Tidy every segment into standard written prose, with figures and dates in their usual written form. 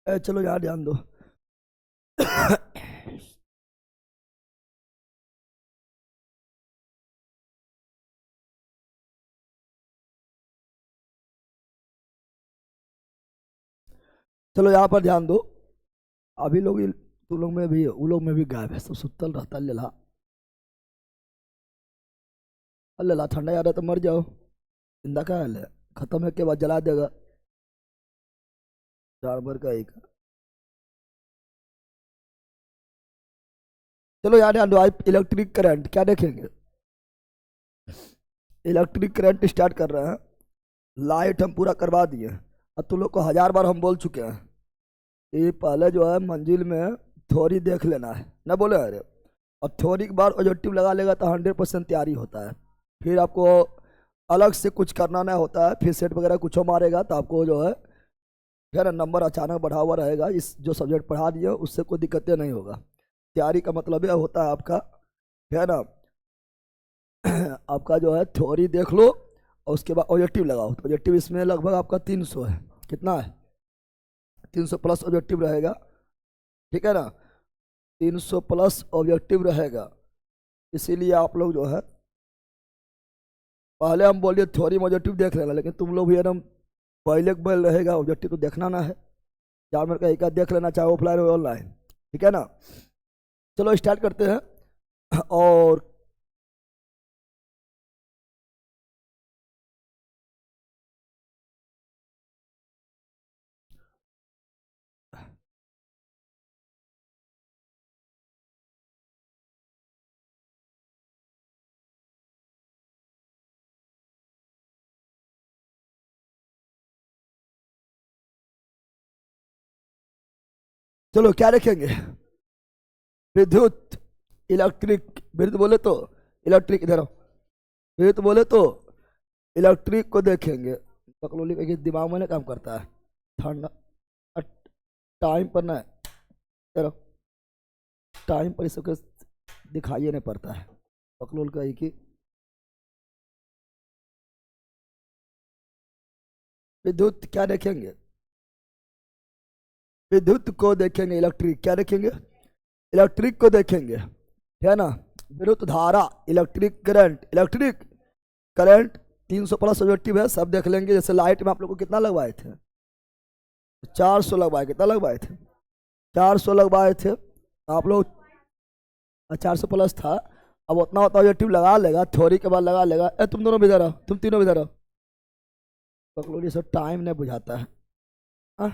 चलो यार ध्यान दो। चलो यहाँ पर ध्यान दो। अभी लोग तुम लोग में भी वो लोग में भी गायब है, सब सुतल रहता है। लला लला ठंडा आ रहा है तो मर जाओ। जिंदा का हाल है, खत्म है के बाद जला देगा जानवर का एक। चलो यार ध्यान दो। आप इलेक्ट्रिक करंट क्या देखेंगे? इलेक्ट्रिक करंट स्टार्ट कर रहे हैं। लाइट हम पूरा करवा दिए। अब तुम लोग को 1000 बार हम बोल चुके हैं, ये पहले जो है मंजिल में थ्योरी देख लेना है, ना बोले अरे। और थ्योरी के बाद ऑब्जेक्टिव लगा लेगा तो 100% तैयारी होता है। फिर आपको अलग से कुछ करना नहीं होता है। फिर सेट वगैरह कुछ मारेगा तो आपको जो है फिर नंबर अचानक बढ़ा हुआ रहेगा। इस जो सब्जेक्ट पढ़ा दिए उससे कोई दिक्कतें नहीं होगा। तैयारी का मतलब यह होता है आपका, है ना, आपका जो है थ्योरी देख लो और उसके बाद ऑब्जेक्टिव लगाओ। तो ऑब्जेक्टिव इसमें लगभग आपका 300 है। कितना है? 300 प्लस ऑब्जेक्टिव रहेगा, ठीक है ना। 300 प्लस ऑब्जेक्टिव रहेगा। इसीलिए आप लोग जो है पहले हम बोलिए थ्योरी में ऑब्जेक्टिव देख लेना, लेकिन तुम लोग भी एकदम पहले बैल रहेगा, ऑब्जेक्टिव तो देखना ना है। जानवर का एक आध देख लेना, चाहे ऑफलाइन हो ऑनलाइन, ठीक है ना। चलो स्टार्ट करते हैं। और चलो क्या देखेंगे? विद्युत, इलेक्ट्रिक। विद्युत बोले तो इलेक्ट्रिक, इधर आओ। विद्युत बोले तो इलेक्ट्रिक को देखेंगे। बकलोली का ये दिमाग में ना काम करता है। ठंडा टाइम पर ना, चलो टाइम पर इसको दिखाई नहीं पड़ता है। बकलोल का एक ही। विद्युत क्या देखेंगे? विद्युत को देखेंगे। इलेक्ट्रिक क्या देखेंगे? इलेक्ट्रिक को देखेंगे, है ना। विद्युत धारा, electric current. Electric current 300 plus objective है, सब देख लेंगे। जैसे लाइट में आप लोग को कितना लगवाए थे? 400 लगवाए। कितना लगवाए थे? 400 लगवाए थे। आप लोग 400 प्लस था। अब उतना उतना ऑब्जेक्टिव लगा लेगा, थ्योरी के बाद लगा लेगा। तुम दोनों भी इधर आओ, तुम तीनों भी इधर आओ। बकलोली सब टाइम नहीं बुझाता है। हाँ,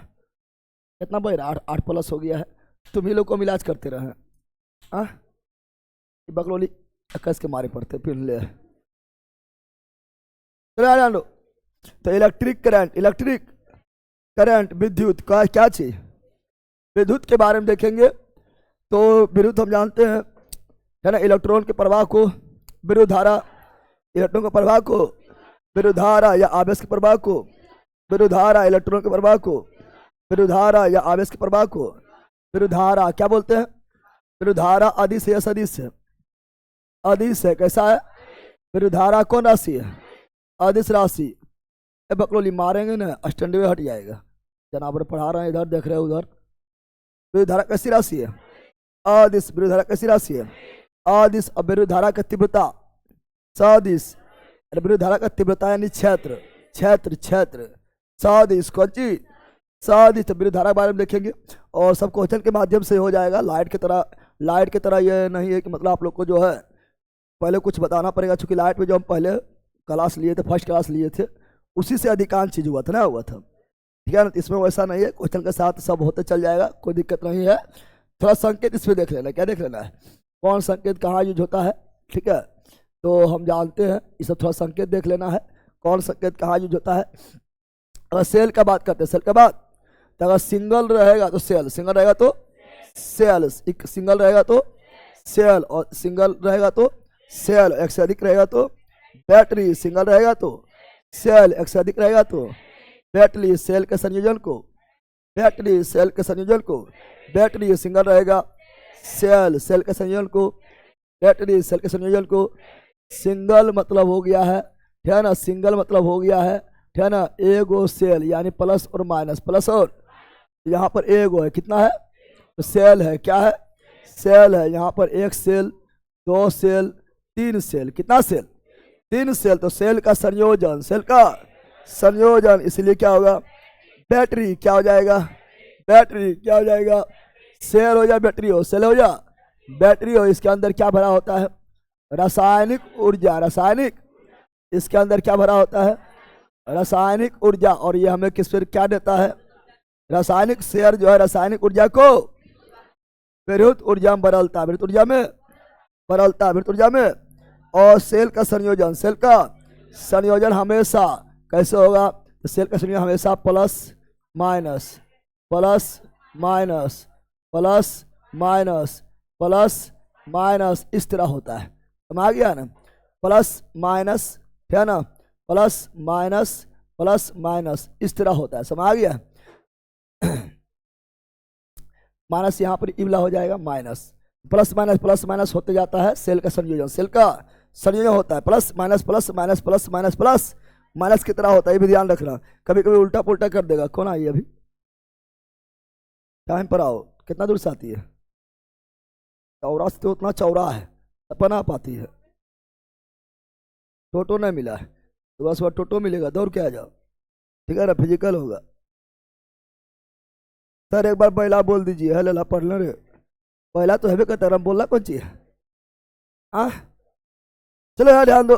कितना बढ़ रहा है? 8 प्लस हो गया है। तुम ही लोग को मिलाज करते रहे। हाँ, बकलोली 21 के मारे पड़ते फिर ले। चलो यार लो। तो इलेक्ट्रिक करंट, इलेक्ट्रिक करंट विद्युत का क्या चीज? विद्युत के बारे में देखेंगे। तो विद्युत हम जानते हैं, है ना, इलेक्ट्रॉन के प्रवाह को विद्युत धारा, इलेक्ट्रॉन के प्रवाह को विद्युत धारा या आवेश के प्रवाह को विद्युत धारा, इलेक्ट्रॉन के प्रवाह को विद्युत धारा या आवेश के प्रवाह को विद्युत धारा क्या बोलते हैं? विद्युत धारा अदिश या सदिश है? अदिश है। कैसा है? विद्युत धारा कौन राशि है? अदिश राशि। बकलोली मारेंगे ना, स्टैंडवे हट जाएगा। जनाब पढ़ा रहे हैं, इधर देख रहे हो उधर। विद्युत धारा कैसी राशि है? अदिश। विद्युत धारा कैसी राशि है? अदिश। अब विद्युत धारा की तीव्रता सदिश। विद्युत धारा का तीव्रता यानी क्षेत्र, क्षेत्र क्षेत्र सदिश। कौन चीज? सदिश। विद्युत धारा के बारे में देखेंगे और सब क्वेश्चन के माध्यम से हो जाएगा। लाइट की तरह, लाइट की तरह ये नहीं है कि मतलब आप लोग को जो है पहले कुछ बताना पड़ेगा। चूंकि लाइट में जो हम पहले क्लास लिए थे, फर्स्ट क्लास लिए थे, उसी से अधिकांश चीज हुआ था ना, हुआ था, ठीक है ना। इसमें वैसा नहीं है, क्वेश्चन के साथ सब होते चल जाएगा, कोई दिक्कत नहीं है। थोड़ा संकेत इस पर देख लेना। क्या देख लेना है? कौन संकेत कहाँ यूज होता है, ठीक है। तो हम जानते हैं, ये सब थोड़ा संकेत देख लेना है, कौन संकेत कहाँ यूज होता है। अगर सेल का बात करते हैं, सेल का बात, तो अगर सिंगल रहेगा तो सेल, सिंगल रहेगा तो सेल, एक सिंगल रहेगा तो सेल, और सिंगल रहेगा तो सेल, एक से अधिक रहेगा तो बैटरी। सिंगल रहेगा तो सेल, एक से अधिक रहेगा तो बैटरी। सेल के संयोजन को बैटरी, सेल के संयोजन को बैटरी। सिंगल रहेगा सेल, सेल के संयोजन को बैटरी, सेल के संयोजन को। सिंगल मतलब हो गया है ना, सिंगल मतलब हो गया है ना, एगो सेल यानी प्लस और माइनस, प्लस और यहाँ पर एगो है, कितना है? तो सेल है, क्या है? सेल है। यहाँ पर एक सेल, दो सेल, तीन सेल, कितना सेल? तीन सेल। तो सेल का संयोजन, सेल का संयोजन, इसलिए क्या होगा? बैटरी। क्या हो जाएगा? बैटरी। क्या हो जाएगा? सेल हो या बैटरी हो? सेल हो या बैटरी हो। इसके अंदर क्या भरा होता है? रासायनिक ऊर्जा। रासायनिक, इसके अंदर क्या भरा होता है? रासायनिक ऊर्जा। और ये हमें किस पर क्या देता है? रासायनिक शेयर जो है रासायनिक ऊर्जा को विद्युत ऊर्जा में बदलता है, विद्युत ऊर्जा में बदलता है, विद्युत ऊर्जा में। और सेल का संयोजन, सेल का संयोजन हमेशा कैसे होगा? तो सेल का संयोजन हमेशा plus minus, plus minus, plus minus, plus minus, इस तरह होता है। समझ आ गया ना? प्लस माइनस, है ना? प्लस माइनस, प्लस माइनस, इस तरह होता है। समझ आ गया? माइनस यहाँ पर इबला हो जाएगा, माइनस प्लस माइनस होते जाता है सेल का संयोजन। सेल का संयोजन होता है plus minus, plus minus, plus minus, plus minus की तरह होता है। ये भी ध्यान रखना, कभी कभी उल्टा पुल्टा कर देगा। कौन आई अभी? टाइम पर आओ। कितना दूर से आती है? चौरा से तो उतना चौरा है, अपना पाती है। टोटो नहीं मिला है, सुबह सुबह टोटो मिलेगा, दौड़ के आ जाओ, ठीक है ना? फिजिकल होगा। सर एक बार पहला बोल दीजिए, हेला पढ़ लो रे। पहला तो है कहता हम बोलना कौन चीज है? हाँ चलो यार ध्यान दो।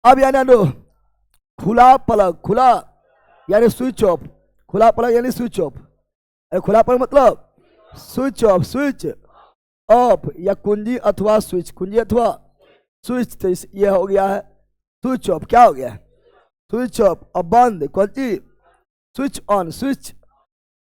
अब यानी दो खुला पलग, खुला यानी स्विच ऑफ, खुला पलग यानी स्विच ऑफ। खुला पलग मतलब स्विच ऑफ, स्विच ऑफ, या कुंजी अथवा स्विच, कुंजी अथवा स्विच। तो ये हो गया है स्विच ऑफ। क्या हो गया है? Switch off. अब बंद, कौन चीज? Switch on, switch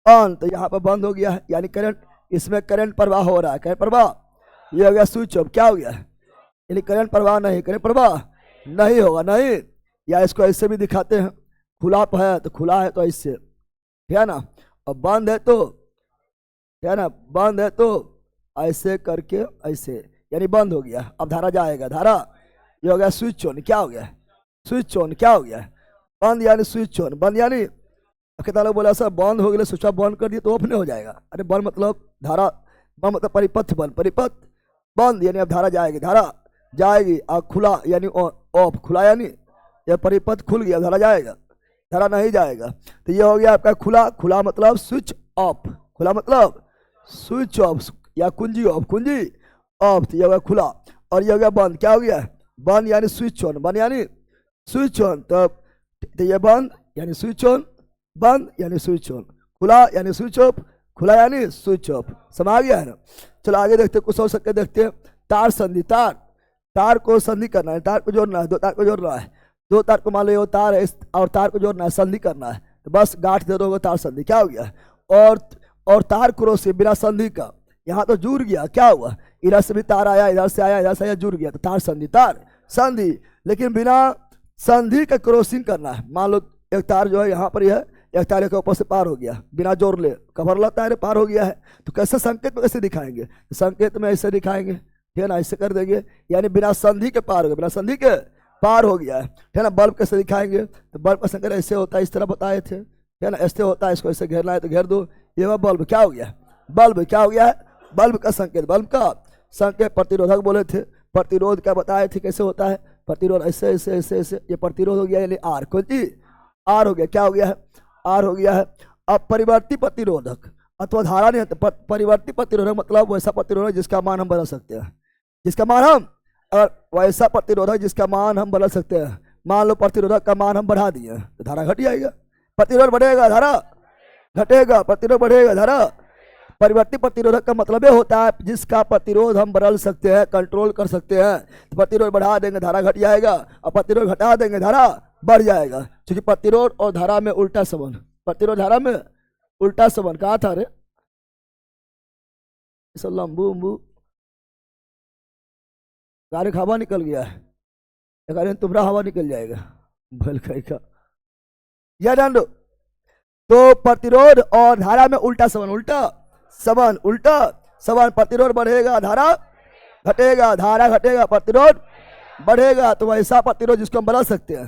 on. तो यहाँ पर बंद हो गया है, यानी करंट, इसमें करंट प्रवाह हो रहा है, करंट प्रवाह। ये हो गया स्विच ऑफ। क्या हो गया? यानी करंट प्रवाह नहीं, करंट प्रवाह नहीं होगा, नहीं। या इसको ऐसे भी दिखाते हैं, खुला है तो खुला है तो ऐसे, है ना? और बंद है तो, है ना, बंद है तो ऐसे करके ऐसे, यानी बंद हो गया। अब धारा जाएगा, धारा। ये हो गया स्विच ऑन। क्या हो गया? Switch on. क्या हो गया? बंद यानी स्विच ऑन। बंद यानी कितना लोग बोला सर बंद हो गया, स्विच ऑफ बंद कर दिया तो ऑफ नहीं हो जाएगा। अरे बंद मतलब धारा, बंद मतलब परिपथ बंद, परिपथ बंद यानी अब धारा जाएगी, धारा जाएगी। और खुला यानी ऑफ, खुला यानी यह परिपथ खुल गया, धारा जाएगा, धारा नहीं जाएगा। तो ये हो गया आपका खुला। खुला मतलब स्विच ऑफ, खुला मतलब स्विच ऑफ या कुंजी ऑफ, कुंजी ऑफ। तो ये हो गया खुला। और ये हो गया बंद। क्या हो गया? बंद यानी स्विच ऑन, बंद यानी स्विच ऑन। तो ये बंद यानी स्विच ऑन, बंद यानी स्विच ऑन, खुला यानी स्विच ऑफ, खुला यानी स्विच ऑफ। समझ गया है ना? चलो आगे देखते हैं, कुछ और सकते देखते हैं। तार संधि, तार, तार को संधि करना है, तार को जोड़ना है, दो तार को जोड़ना है, दो तार को मान लो तार है और तार को जोड़ना है, संधि करना है। तो बस गांठ दे दोगे, तार संधि। क्या हो गया? और तार क्रॉस से बिना संधि का, यहाँ तो जुड़ गया। क्या हुआ? इधर से भी तार आया, इधर से आया, इधर से आया, जुड़ गया, तो तार संधि, तार संधि। लेकिन बिना संधि का क्रॉसिंग करना है। मान लो एक तार जो है यहाँ पर है, एक तार के ऊपर से पार हो गया, बिना जोड़ ले कवर ला तार पार हो गया है। तो कैसे संकेत में कैसे दिखाएंगे? तो संकेत में ऐसे दिखाएंगे, ठीक है ना? ऐसे कर देंगे, यानी बिना संधि के पार हो गया, बिना संधि के पार हो गया है ना? बल्ब कैसे दिखाएंगे? तो बल्ब का संकेत ऐसे होता है, इस तरह बताए थे, है ना? ऐसे होता है, इसको ऐसे घेरना है तो घेर दो। ये वह बल्ब। क्या हो गया? बल्ब। क्या हो गया है? बल्ब का संकेत, बल्ब का संकेत। प्रतिरोधक बोले थे, प्रतिरोध क्या बताए थे कैसे होता है? प्रतिरोध ऐसे ऐसे ऐसे ऐसे, ये प्रतिरोध हो गया, यानी आर, कौन चीज? आर हो गया। क्या हो गया है? आर हो गया है। अब परिवर्ती प्रतिरोधक अथवा धारा नहीं है, परिवर्ती प्रतिरोधक मतलब वैसा प्रतिरोधक जिसका मान हम बदल सकते हैं, जिसका मान हम, अगर वैसा प्रतिरोधक जिसका मान हम बदल सकते हैं। मान लो प्रतिरोधक का मान हम बढ़ा दिए तो धारा घट जाएगा, प्रतिरोध बढ़ेगा, धारा घटेगा, प्रतिरोध बढ़ेगा, धारा। परिवर्ती प्रतिरोधक का मतलब ये होता है जिसका प्रतिरोध हम बदल सकते हैं, कंट्रोल कर सकते हैं। तो प्रतिरोध बढ़ा देंगे धारा घट जाएगा, और प्रतिरोध घटा देंगे धारा बढ़ जाएगा। क्योंकि प्रतिरोध और धारा में उल्टा संबंध, प्रतिरोध धारा में उल्टा संबंध। कहा था रे लंबू उम्बू गाड़ी हवा निकल गया है, एक तुम्हारा हवा निकल जाएगा भल का। यह जान दो। तो प्रतिरोध और धारा में उल्टा संबंध, उल्टा संबंध, उल्टा संबंध। प्रतिरोध बढ़ेगा, धारा घटेगा, धारा घटेगा, प्रतिरोध बढ़ेगा। तो वैसा प्रतिरोध जिसको हम बदल सकते हैं,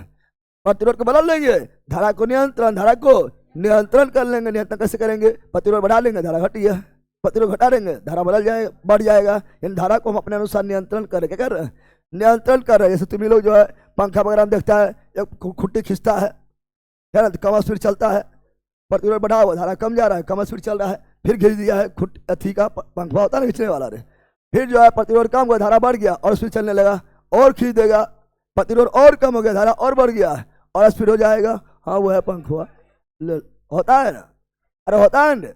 प्रतिरोध को बदल लेंगे, धारा को नियंत्रण, धारा को नियंत्रण कर लेंगे। नियंत्रण कैसे करेंगे? प्रतिरोध बढ़ा लेंगे, धारा घटी है, प्रतिरोध घटा देंगे, धारा बदल जाएगा, बढ़ जाएगा। इन धारा को हम अपने अनुसार नियंत्रण कर क्या कर रहे हैं? नियंत्रण कर रहे हैं। जैसे तुम्हें लोग जो है पंखा वगैरह में देखता है, एक खुट्टी खींचता है ना, तो कम स्पीड चलता है, प्रतिरोध बढ़ा हुआ, धारा कम जा रहा है, कम स्पीड चल रहा है, फिर खींच दिया है अथी का पंखा होता है खींचने वाला रे, फिर जो है प्रतिरोध कम हुआ, धारा बढ़ गया और स्पीड चलने लगा, और खींच देगा, प्रतिरोध और कम हो गया, धारा और बढ़ गया और स्पीड हो जाएगा। हाँ वो है पंखा, होता है ना, अरे होता है ना,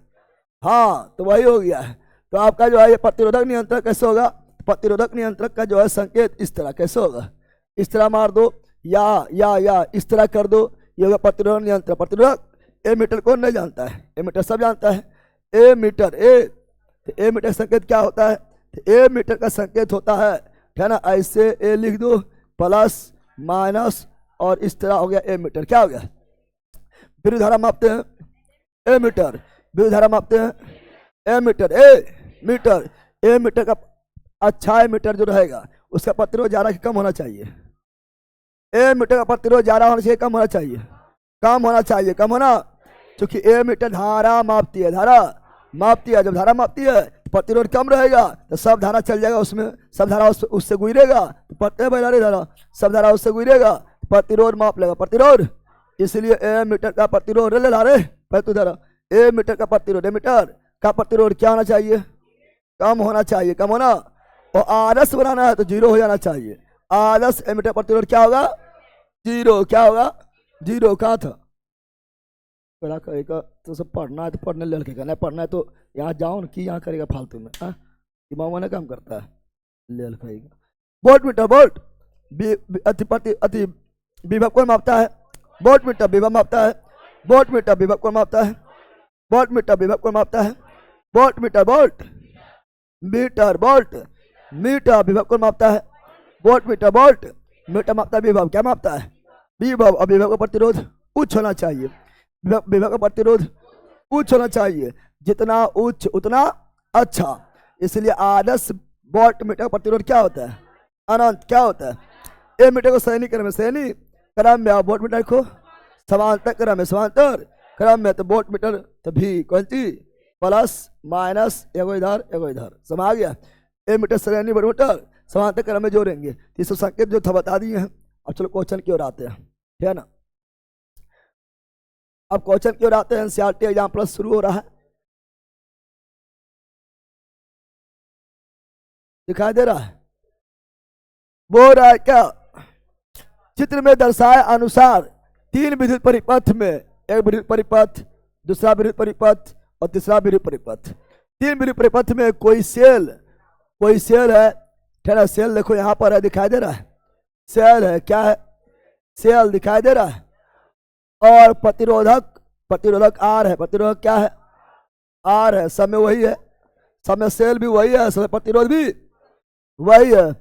हाँ तो वही हो गया है। तो आपका जो है ये प्रतिरोधक नियंत्रक कैसे होगा? प्रतिरोधक नियंत्रक का जो है संकेत इस तरह कैसे होगा? इस तरह मार दो या इस तरह कर दो, ये होगा प्रतिरोधक नियंत्रक। प्रतिरोधक एमीटर कौन नहीं जानता है? एमीटर सब जानता है। एमीटर ए मीटर संकेत क्या होता है? ए मीटर का संकेत होता है ना, ऐसे ए लिख दो, प्लस माइनस और इस तरह हो गया ए मीटर। क्या हो गया? विद्युत धारा मापते हैं ए मीटर, विद्युत धारा मापते हैं ए मीटर। ए मीटर का अच्छा ए मीटर जो रहेगा उसका प्रतिरोध ज्यादा कम होना चाहिए। ए मीटर का प्रतिरोध ज्यादा होना चाहिए कम होना चाहिए? कम होना चाहिए। कम होना, क्योंकि ए मीटर धारा मापती है, धारा मापती है। जब धारा मापती है तो प्रतिरोध कम रहेगा, तो सब धारा चल जाएगा उसमें, सब धारा उससे गुजरेगा, तो पढ़ते हैं भाई धारा, सब धारा उससे गुजरेगा, प्रतिरोध माप लेगा, प्रतिरोध। इसलिए ए मीटर का प्रतिरोध ले ला रहे पहले तो धारा, ए मीटर का प्रतिरोध, ए मीटर का प्रतिरोध क्या होना चाहिए? कम होना चाहिए। कम होना, और आदर्श बनाना है तो 0 हो जाना चाहिए। आदर्श ए मीटर प्रतिरोध क्या होगा? 0। क्या होगा? 0। कहा था तो सब पढ़ना है तो पढ़ने लड़के का, नहीं पढ़ना है तो यहाँ जाओ ना, कि यहाँ करेगा फालतू में, दिमाग में काम करता है लड़का। वोल्ट मीटर, वोल्ट अति विभव कौन मापता है? वोल्ट मीटर विभव मापता है। वोल्ट मीटर विभव कौन मापता है? वोल्ट मीटर विभव कौन मापता है? Volt meter, volt meter, volt meter विभव कौन मापता है? वोल्ट मीटर, वोल्ट मीटर मापता है विभव। क्या मापता है? विभव। और विभव का प्रतिरोध उच्च होना चाहिए, विभव का प्रतिरोध उच्च होना चाहिए, जितना उच्च उतना अच्छा। इसलिए आदर्श वोल्ट मीटर का प्रतिरोध क्या होता है? अनंत। क्या होता है? ए मीटर को श्रेणी क्रम में, श्रेणी क्रम में, वोल्ट मीटर को समांतर क्रम में, समांतर क्रम में, तो वोल्ट मीटर तो भी कौन सी प्लस माइनस, एगो इधर एगो इधर, समझ गया? ए मीटर श्रेणी वोल्ट मीटर समांतर क्रम में जोड़ेंगे। ये सब संकेत जो था बता दिए हैं। अब चलो क्वेश्चन की ओर आते हैं, ठीक है ना। अब क्वेश्चन की ओर आते हैं। एनसीईआरटी एग्जाम प्लस शुरू हो रहा है, दिखाई दे रहा है? बोल रहा है क्या? चित्र में दर्शाए अनुसार 3 विद्युत परिपथ में, एक विद्युत परिपथ, दूसरा विद्युत परिपथ और तीसरा विद्युत परिपथ, 3 विद्युत परिपथ में कोई सेल है, ठीक है? सेल देखो यहाँ पर है, दिखाई दे रहा है? सेल है, क्या है? सेल दिखाई दे रहा है। और प्रतिरोधक आर है, प्रतिरोधक क्या है? आर है, सब में वही है, सब में सेल भी वही है, सब में प्रतिरोध भी वही है।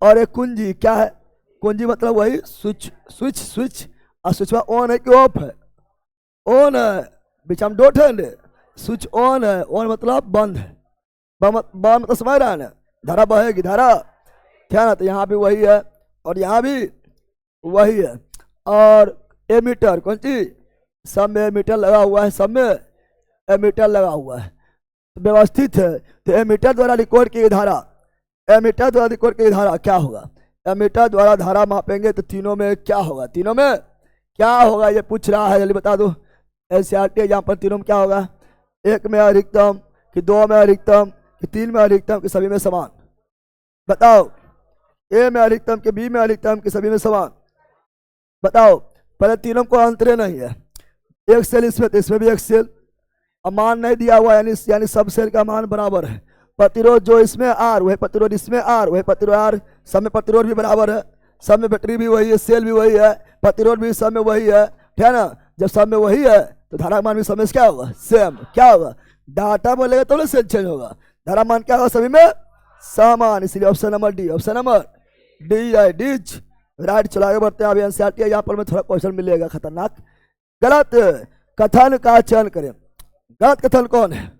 और एक कुंजी, क्या है? कुंजी मतलब वही स्विच, और स्विच में ऑन है कि ऑफ है? ऑन है, बीच में डॉट है, स्विच ऑन है, ऑन मतलब बंद है, बंद मतलब समझ रहा है ना, धारा बहेगी, धारा, क्या ना? तो यहाँ भी वही है और यहाँ भी वही है। और एमीटर कौन सी? सब में एमीटर लगा हुआ है, सब में एमीटर लगा हुआ है, व्यवस्थित है। तो एमीटर द्वारा रिकॉर्ड की धारा, एमीटर द्वारा रिकॉर्ड की धारा क्या होगा? एमीटर द्वारा धारा मापेंगे तो तीनों में क्या होगा? तीनों में क्या होगा ये पूछ रहा है, जल्दी बता दो। एनसीईआरटी एग्जाम पर तीनों में क्या होगा? 1 में अधिकतम कि 2 में अधिकतम कि 3 में अधिकतम कि सभी में समान? बताओ। ए में अधिकतम कि बी में अधिकतम कि सभी में समान? बताओ। पहले तीनों को अंतरे नहीं है, एक सेल इसमें तो इसमें भी एक सेल, अब मान नहीं दिया हुआ, यानी सब सेल का मान बराबर है। प्रतिरोध जो इसमें आर वही प्रतिरोध इसमें आर वही प्रतिरोध आर, सब में प्रतिरोध भी बराबर है, सब में बैटरी भी वही है, सेल भी वही है, प्रतिरोध भी सब में वही है, ठीक है ना। जब सब में वही है तो धारा मान भी सब में क्या होगा? सेम। क्या होगा? डाटा बोलेगा तो सेल चेंज होगा, धारा मान क्या होगा? सभी में समान। इसलिए option number D, option number D है, डीज राइट। चलो आगे बढ़ते हैं। अभी एनसीईआरटी यहाँ पर में थोड़ा क्वेश्चन मिलेगा खतरनाक। गलत कथन का चयन करें। गलत कथन कौन है?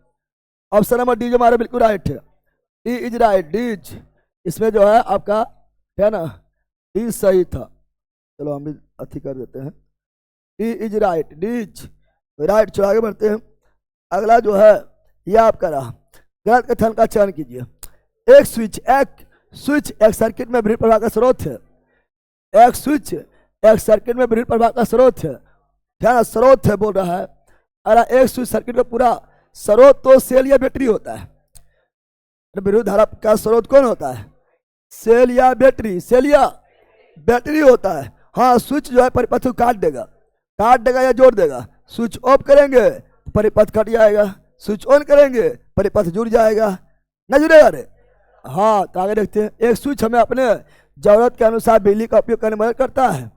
ऑप्शन नंबर डी जो हमारा बिल्कुल राइट है, डी इज राइट, डीज इसमें जो है आपका, है ना, डी सही था। चलो हम भी अथी कर देते हैं, D is right, D's right, चलो आगे बढ़ते हैं। अगला जो है ये आपका रहा, गलत कथन का चयन कीजिए। एक स्विच एक सर्किट में विद्युत प्रवाह का स्रोत है। एक स्विच एक सर्किट में विद्युत प्रवाह का स्रोत है, क्या ना, स्रोत है बोल रहा है। अरे एक स्विच सर्किट में पूरा स्रोत तो सेल या बैटरी होता है। विद्युत धारा का स्रोत कौन होता है? सेल या बैटरी? सेल या बैटरी होता है। हाँ, स्विच जो है परिपथ को काट देगा या जोड़ देगा। स्विच ऑफ करेंगे परिपथ कट जाएगा, स्विच ऑन करेंगे परिपथ जुड़ जाएगा, ना जुड़ेगा रे? हाँ, तो आगे देखते हैं। एक स्विच हमें अपने जरूरत के अनुसार बिजली का उपयोग करने में मदद करता है।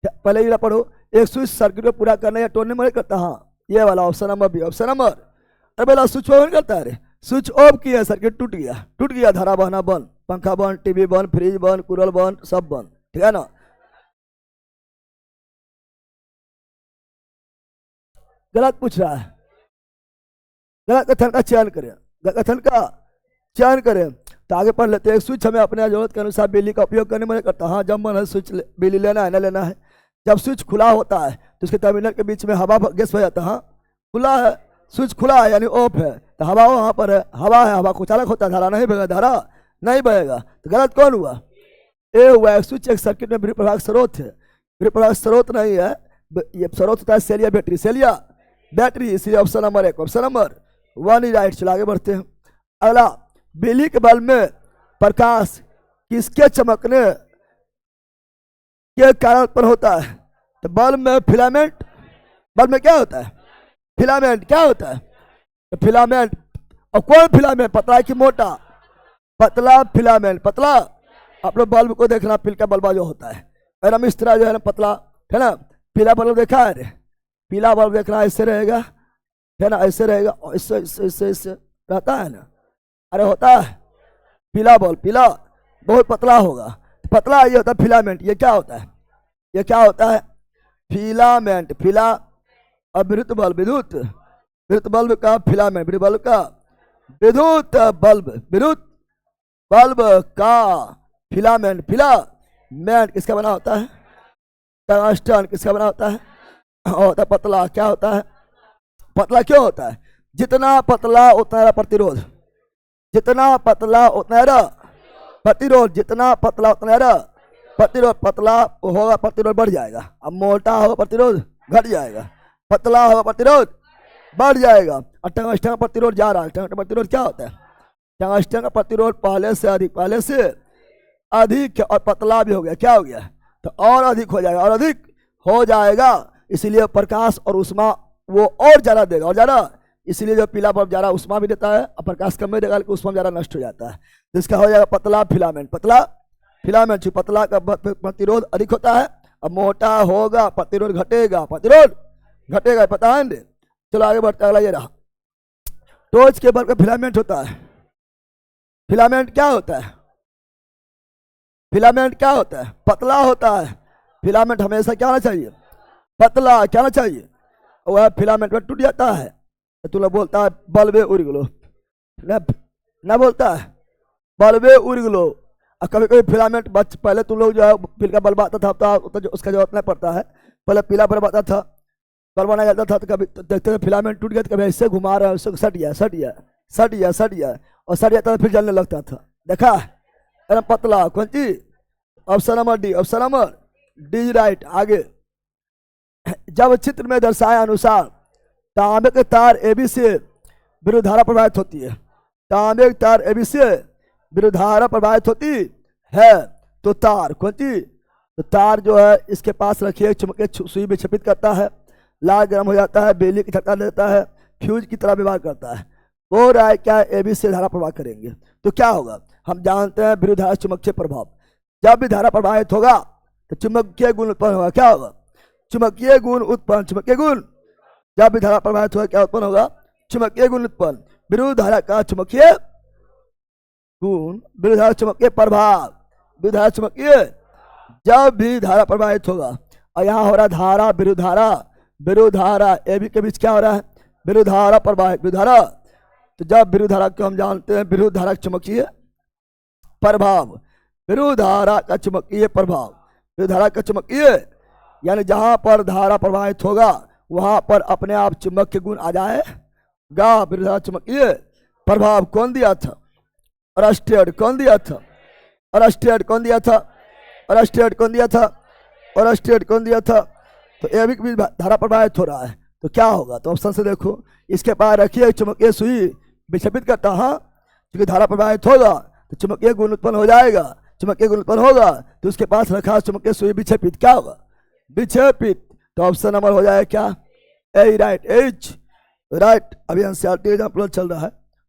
पहले ये पढ़ो, एक स्विच सर्किट को पूरा करने या तोड़ने में मदद करता है। हाँ, ये वाला option number B. Option number, अरे पहला स्विच ऑन करता है रे, स्विच ऑफ किया सर्किट टूट गया, धारा बहना बंद, पंखा बंद, टीवी बंद, फ्रिज बंद, कूलर बंद, सब बंद, ठीक है ना। गलत पूछ रहा है, गलत कथन का चयन करें, गलत कथन का चयन करें। तो आगे पढ़ लेते हैं। स्विच हमें अपने जरूरत के अनुसार बिजली का उपयोग करने में करता है। हाँ, जब मन है स्विच बिजली लेना है ना लेना है। जब स्विच खुला होता है तो उसके टर्मिनल के बीच में हवा गैस हो जाता है। हाँ, खुला है, स्विच खुला है यानी ऑफ है, तो हवा वहाँ पर है, हवा है, हवा को चालक होता है, धारा नहीं बहेगा, धारा नहीं बहेगा। तो गलत कौन हुआ? ए हुआ। स्विच एक सर्किट में विद्युत प्रवाह का स्रोत है। विद्युत प्रवाह स्रोत नहीं है, ये स्रोत होता है सेल या बैटरी, सेल या बैटरी, इसलिए ऑप्शन नंबर 1, ऑप्शन नंबर 1 ही राइट। चलो आगे बढ़ते हैं। अगला, बिजली के बल्ब में प्रकाश किसके चमकने के कारण उत्पन्न होता है? तो बल्ब में फिलामेंट, बल्ब में क्या होता है? फिलामेंट। क्या होता है? तो फिलामेंट। और कौन फिलामेंट, पतला कि मोटा? पतला फिलामेंट, पतला। आप लोग बल्ब को देखना, पिल का बल्बा जो होता है एकदम इस तरह जो है ना, पतला, है ना। पीला बल्ब देखा है? पीला बल्ब देखना ऐसे रहेगा, है ना, ऐसे रहेगा, और इससे रहता है ना। अरे होता है पीला बल्ब, पीला बहुत पतला होगा, पतला ये होता है फिलामेंट। ये क्या होता है? ये क्या होता है? फिलामेंट। फिला और विद्युत बल्ब, विद्युत बल्ब का फिलामेंट, विद्युत बल्ब का विद्युत बल्ब का फिलामेंट। फिलामेंट किसका बना होता है? टंगस्टन। किसका बना होता है? होता है पतला। क्या होता है? पतला क्यों होता है? जितना पतला उतना प्रतिरोध, जितना पतला उतना प्रतिरोध, जितना पतला उतना प्रतिरोध। पतला होगा प्रतिरोध बढ़ जाएगा, अब मोटा होगा प्रतिरोध घट जाएगा, पतला होगा प्रतिरोध बढ़ जाएगा। और टंगस्टन का प्रतिरोध जा रहा है। टंगस्टन का प्रतिरोध क्या होता है? टंगस्टन का प्रतिरोध पहले से अधिक और पतला भी हो गया, क्या हो गया? तो और अधिक हो जाएगा, और अधिक हो जाएगा, इसलिए प्रकाश और उष्मा वो और ज्यादा देगा, और ज्यादा, इसलिए जो पीला बल्ब ज्यादा उष्मा भी देता है और प्रकाश कम में देगा, लेकिन उष्मा ज्यादा नष्ट हो जाता है। जिसका हो जाएगा पतला फिलामेंट। पतला फिलामेंट, पतला का प्रतिरोध अधिक होता है, अब मोटा होगा प्रतिरोध घटेगा, प्रतिरोध घटेगा, पता है। चलो आगे बढ़ते, अगला ये रहा। टॉर्च के बल्ब का फिलामेंट होता है। फिलामेंट क्या होता है? फिलामेंट क्या होता है? पतला होता है। फिलामेंट हमेशा क्या होना चाहिए? पतला। क्या होना चाहिए? वह फिलामेंट में टूट जाता है तो तुम लोग बोलता है बल्बे उड़ गलो, ना बोलता है बल्बे उड़ गलो। और कभी कभी फिलामेंट पहले तुम लोग जो है फिल का बल्ब आता था, तो उसका जरूरत नहीं पड़ता है। पहले पीला बल्ब आता था, बल्ब बनाया जाता था, तो कभी देखते थे फिलामेंट टूट गया, तो कभी ऐसे घुमा रहा है, उसको सट गया और सट जाता था, फिर जलने लगता था। देखा एकदम पतला। कौन चीज? Option number D, option number D right. आगे, जब चित्र में दर्शाए अनुसार तांबे के तार एबी से विद्युत धारा प्रवाहित होती है, तांबे के तार एबी से विद्युत धारा प्रवाहित होती है, तो तार कौन चीज? तो तार जो है इसके पास रखिए, चुंबकीय सुई विक्षेपित करता है, लाल गर्म हो जाता है, बिजली की झटका देता है, फ्यूज की तरह व्यवहार करता है। वो रहा है क्या? एबी से धारा प्रवाह करेंगे तो क्या होगा? हम जानते हैं विद्युत धारा चुंबकीय प्रभाव। जब भी धारा प्रवाहित होगा तो चुंबकीय गुण उत्पन्न होगा। क्या होगा? चुंबकीय गुण उत्पन्न। चुंबकीय गुण, जब भी धारा प्रवाहित होगा क्या उत्पन्न होगा? चुंबकीय गुण उत्पन्न। विद्युत धारा का चुंबकीय गुण, विद्युत धारा चुंबकीय प्रभाव, विद्युत धारा चुंबकीय, जब भी धारा प्रवाहित होगा। और यहाँ हो रहा धारा, विद्युत धारा ए के बीच क्या हो रहा है? विद्युत धारा प्रवाहित, विद्युत धारा। तो जब विद्युत धारा को हम जानते हैं विद्युत धारा चुंबकीय प्रभाव, विद्युत धारा का चुंबकीय प्रभाव, विद्युत धारा का चुंबकीय, यानी जहां पर धारा प्रवाहित होगा वहां पर अपने आप चुंबक के गुण आ जाएगा। विरोधाभास चुंबकीय प्रभाव कौन दिया था? अरस्टेड कौन दिया था? अरस्टेड कौन दिया था? अरस्टेड कौन दिया था? अरस्टेड कौन दिया था? तो ये भी धारा प्रवाहित हो रहा है, तो क्या होगा? तो ऑप्शन से देखो, इसके पास रखिए चुंबकीय सुई विक्षेपित करता, हाँ, क्योंकि धारा प्रवाहित होगा तो चुंबकीय गुण उत्पन्न हो जाएगा, चुंबकीय गुण उत्पन्न होगा तो उसके पास रखा चुंबकीय सुई विक्षेपित, क्या होगा? विक्षेपित। तो ऑप्शन नंबर हो जाएगा क्या? ए राइट, एच राइट। अभी एनसीईआरटी एग्जाम्पल चल रहा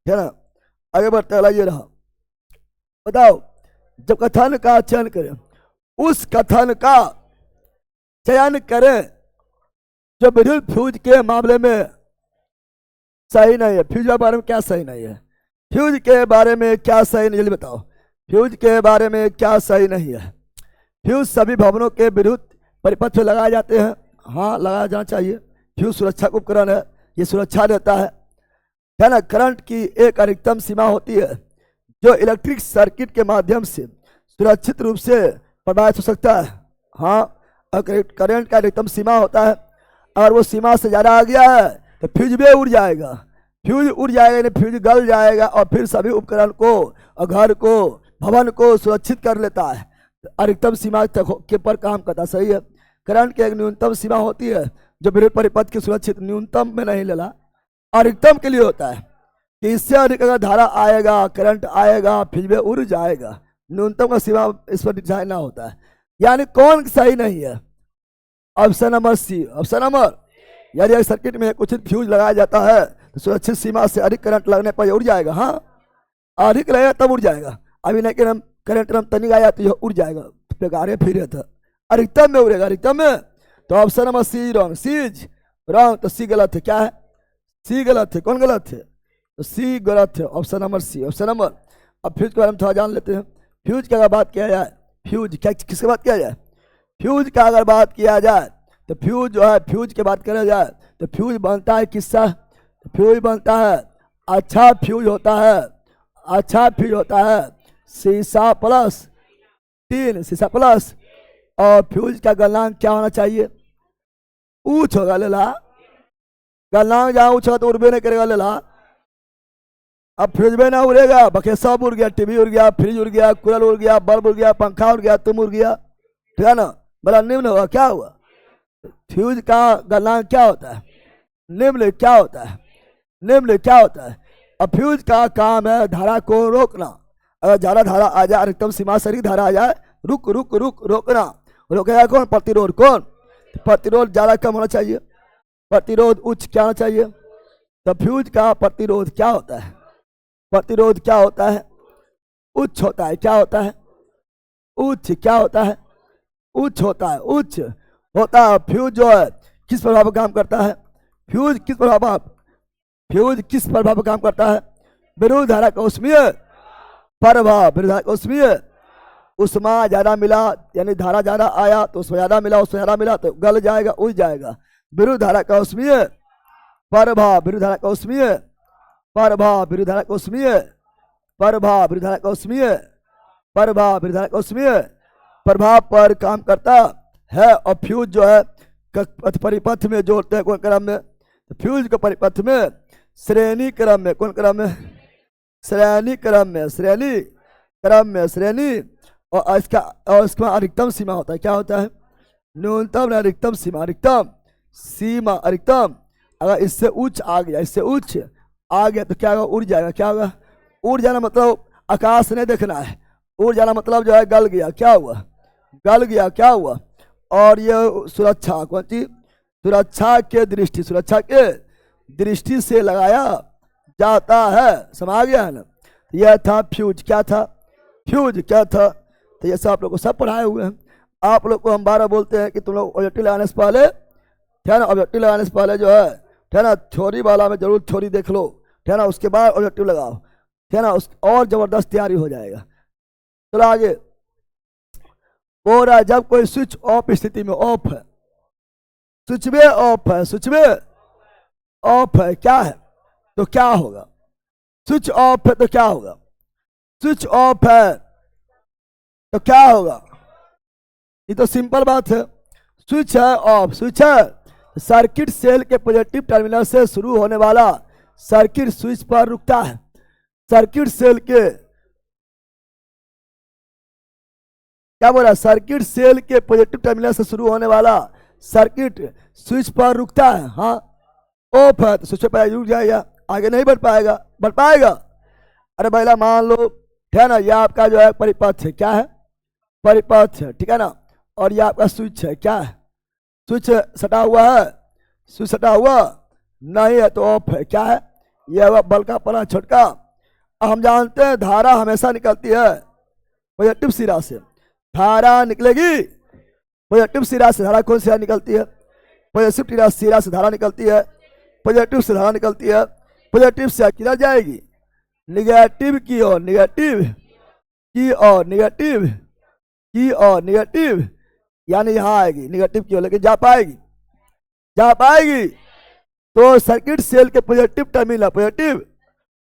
है ना। आगे बढ़ते अगला ये रहा, बताओ जब कथन का चयन करें, उस कथन का चयन करें जो विद्युत फ्यूज के मामले में सही नहीं है। फ्यूज के बारे में क्या सही नहीं है? फ्यूज के बारे में क्या सही नहीं, जल्दी बताओ, फ्यूज के बारे में क्या सही नहीं है? फ्यूज सभी भवनों के विद्युत परिपथ पे लगाए जाते हैं, हाँ लगाया जाना चाहिए। फ्यूज सुरक्षा उपकरण है, ये सुरक्षा देता है ना। करंट की एक अधिकतम सीमा होती है जो इलेक्ट्रिक सर्किट के माध्यम से सुरक्षित रूप से प्रवाहित हो सकता है, हाँ। करंट का अधिकतम सीमा होता है, अगर वो सीमा से ज़्यादा आ गया है तो फ्यूज भी उड़ जाएगा, फ्यूज उड़ जाएगा यानी फ्यूज गल जाएगा और फिर सभी उपकरण को और घर को भवन को सुरक्षित कर लेता है, अधिकतम सीमा तक के पर काम करता, सही है। करंट की एक न्यूनतम सीमा होती है जो विद्युत परिपथ की सुरक्षित, न्यूनतम में नहीं लेना, अधिकतम के लिए होता है कि इससे अधिक अगर धारा आएगा, करंट आएगा, फ्यूज भी उड़ जाएगा, न्यूनतम का सीमा इस पर डिजाइन ना होता है। यानी कौन सही नहीं है? Option number C. Option number, यदि एक सर्किट में कुछ फ्यूज लगाया जाता है तो सुरक्षित सीमा से अधिक करंट लगने पर उड़ जाएगा, हाँ, अधिक लगेगा तब उड़ जाएगा। अभी नहीं कि हम करंट हम तनिक आया तो यह उड़ जाएगा, बेकार है, फिर था अधिकतम में उड़ेगा, अधिकतम में। तो option number C wrong, C's wrong, तो सी गलत है। क्या है? सी गलत है। कौन गलत है? तो सी गलत है, option number C. Option number, अब फ्यूज के बारे में थोड़ा जान लेते हैं। फ्यूज की अगर बात किया जाए, फ्यूज क्या किसकी बात किया जाए? फ्यूज का अगर बात किया जाए तो फ्यूज जो है, फ्यूज की बात करा जाए तो फ्यूज बनता है किससा? तो फ्यूज बनता है, अच्छा फ्यूज होता है, अच्छा फ्यूज होता है शीशा प्लस 3, शीशा प्लस, और फ्यूज का गलनांक क्या होना चाहिए? ऊंच होगा लेला, गलनांक जहाँ ऊंच होगा तो उड़बे नहीं करेगा लेला। अब फ्यूज में ना उड़ेगा, बाकी सब उड़ गया, टीवी उड़ गया, फ्रिज उड़ गया, कूलर उड़ गया, बल्ब उड़ गया, पंखा उड़ गया, तुम उड़ गया, ठीक है ना, बड़ा निम्न होगा। क्या हुआ? फ्यूज का गलनांक क्या होता है? निम्न। क्या होता है? निम्न। क्या होता है? अब फ्यूज का काम है धारा को रोकना, अगर ज्यादा धारा आ जाए, अधिकतम सीमा से अधिक धारा आ जाए, रुक रुक रुक रोकना। रोकेगा कौन? प्रतिरोध। कौन? प्रतिरोध ज्यादा कम होना चाहिए, प्रतिरोध उच्च क्या होना चाहिए? तो फ्यूज का प्रतिरोध क्या होता है? प्रतिरोध क्या होता है? उच्च होता है। क्या होता है? उच्च। क्या होता है? उच्च होता है, उच्च होता है। फ्यूज जो है किस प्रभाव पर काम करता है? फ्यूज किस प्रभाव, फ्यूज किस प्रभाव पर काम करता है? विद्युत धारा का ऊष्मीय प्रभाव, विद्युत धारा का ऊष्मीय, उष्मा ज्यादा मिला यानी धारा ज्यादा आया तो उसमें ज्यादा मिला, उसमें ज्यादा मिला तो गल जाएगा, उड़ जाएगा। विद्युत धारा का ऊष्मीय प्रभाव, विद्युत धारा का ऊष्मीय प्रभाव, विद्युत धारा का ऊष्मीय प्रभाव, विद्युत धारा का ऊष्मीय प्रभाव, विद्युत धारा का ऊष्मीय प्रभाव पर काम करता है। और फ्यूज जो है परिपथ में जोड़ते हैं, कौन क्रम में? तो फ्यूज को परिपथ में श्रेणी क्रम में, कौन क्रम में? श्रेणी क्रम में, श्रेणी क्रम में, श्रेणी। और इसका अधिकतम सीमा होता है। क्या होता है? न्यूनतम अधिकतम सीमा, अधिकतम सीमा, अधिकतम। अगर इससे उच्च आ गया, इससे उच्च आ गया तो क्या होगा? उड़ जाएगा। क्या होगा? उड़ जाना मतलब आकाश नहीं देखना है, उड़ जाना मतलब जो है गल गया। क्या हुआ? गल गया। क्या हुआ? और ये सुरक्षा, कौन सी? सुरक्षा के दृष्टि, सुरक्षा के दृष्टि से लगाया जाता है, समझ गया है ना। यह था फ्यूज। क्या था? फ्यूज क्या था? तो ये सब आप लोग को सब पढ़ाए हुए हैं। आप लोग को हम 12 बोलते हैं कि तुम लोग ऑब्जेक्टिव लगाने से पहले, ठीक है ना, ऑब्जेक्टिव लगाने से पहले जो है, ठीक है ना, थ्योरी वाला में जरूर थ्योरी देख लो, ठीक है ना, उसके बाद ऑब्जेक्टिव लगाओ, ठीक है ना, उस और जबरदस्त तैयारी हो जाएगा। चलो आगे। बोल रहा है जब कोई स्विच ऑफ स्थिति में, ऑफ है, स्विच में ऑफ है, स्विच में ऑफ है, क्या है? तो क्या होगा? स्विच ऑफ है तो क्या होगा? स्विच ऑफ है तो क्या होगा? ये तो सिंपल बात है। स्विच है ऑफ, स्विच है सर्किट सेल के पॉजिटिव टर्मिनल से शुरू होने वाला सर्किट स्विच पर रुकता है। सर्किट सेल के क्या बोला, सर्किट सेल के पॉजिटिव टर्मिनल से शुरू होने वाला सर्किट स्विच पर रुकता है। हाँ, ऑफ है तो स्विच पर रुक जाएगा, आगे नहीं बढ़ पाएगा। बढ़ पाएगा? अरे पहला मान लो, ठीक है ना, ये आपका जो है परिपथ है, क्या है, परिपथ है, ठीक है ना, और ये आपका स्विच है, क्या है, स्विच सटा हुआ है, स्विच सटा हुआ नहीं है तो ऑफ है, क्या है, यह वह बल का पला छोटका। हम जानते हैं धारा हमेशा निकलती है पॉजिटिव सिरा से, धारा निकलेगी पॉजिटिव सिरा से। धारा कौन सी निकलती है, पॉजिटिव सिरा से धारा निकलती है, पॉजिटिव से धारा निकलती है। पॉजिटिव से किधर जाएगी, निगेटिव की ओर, निगेटिव की ओर, निगेटिव की ओर, निगेटिव यानी यहाँ आएगी निगेटिव की ओर, लेकिन जा पाएगी, जा पाएगी। तो सर्किट सेल के पॉजिटिव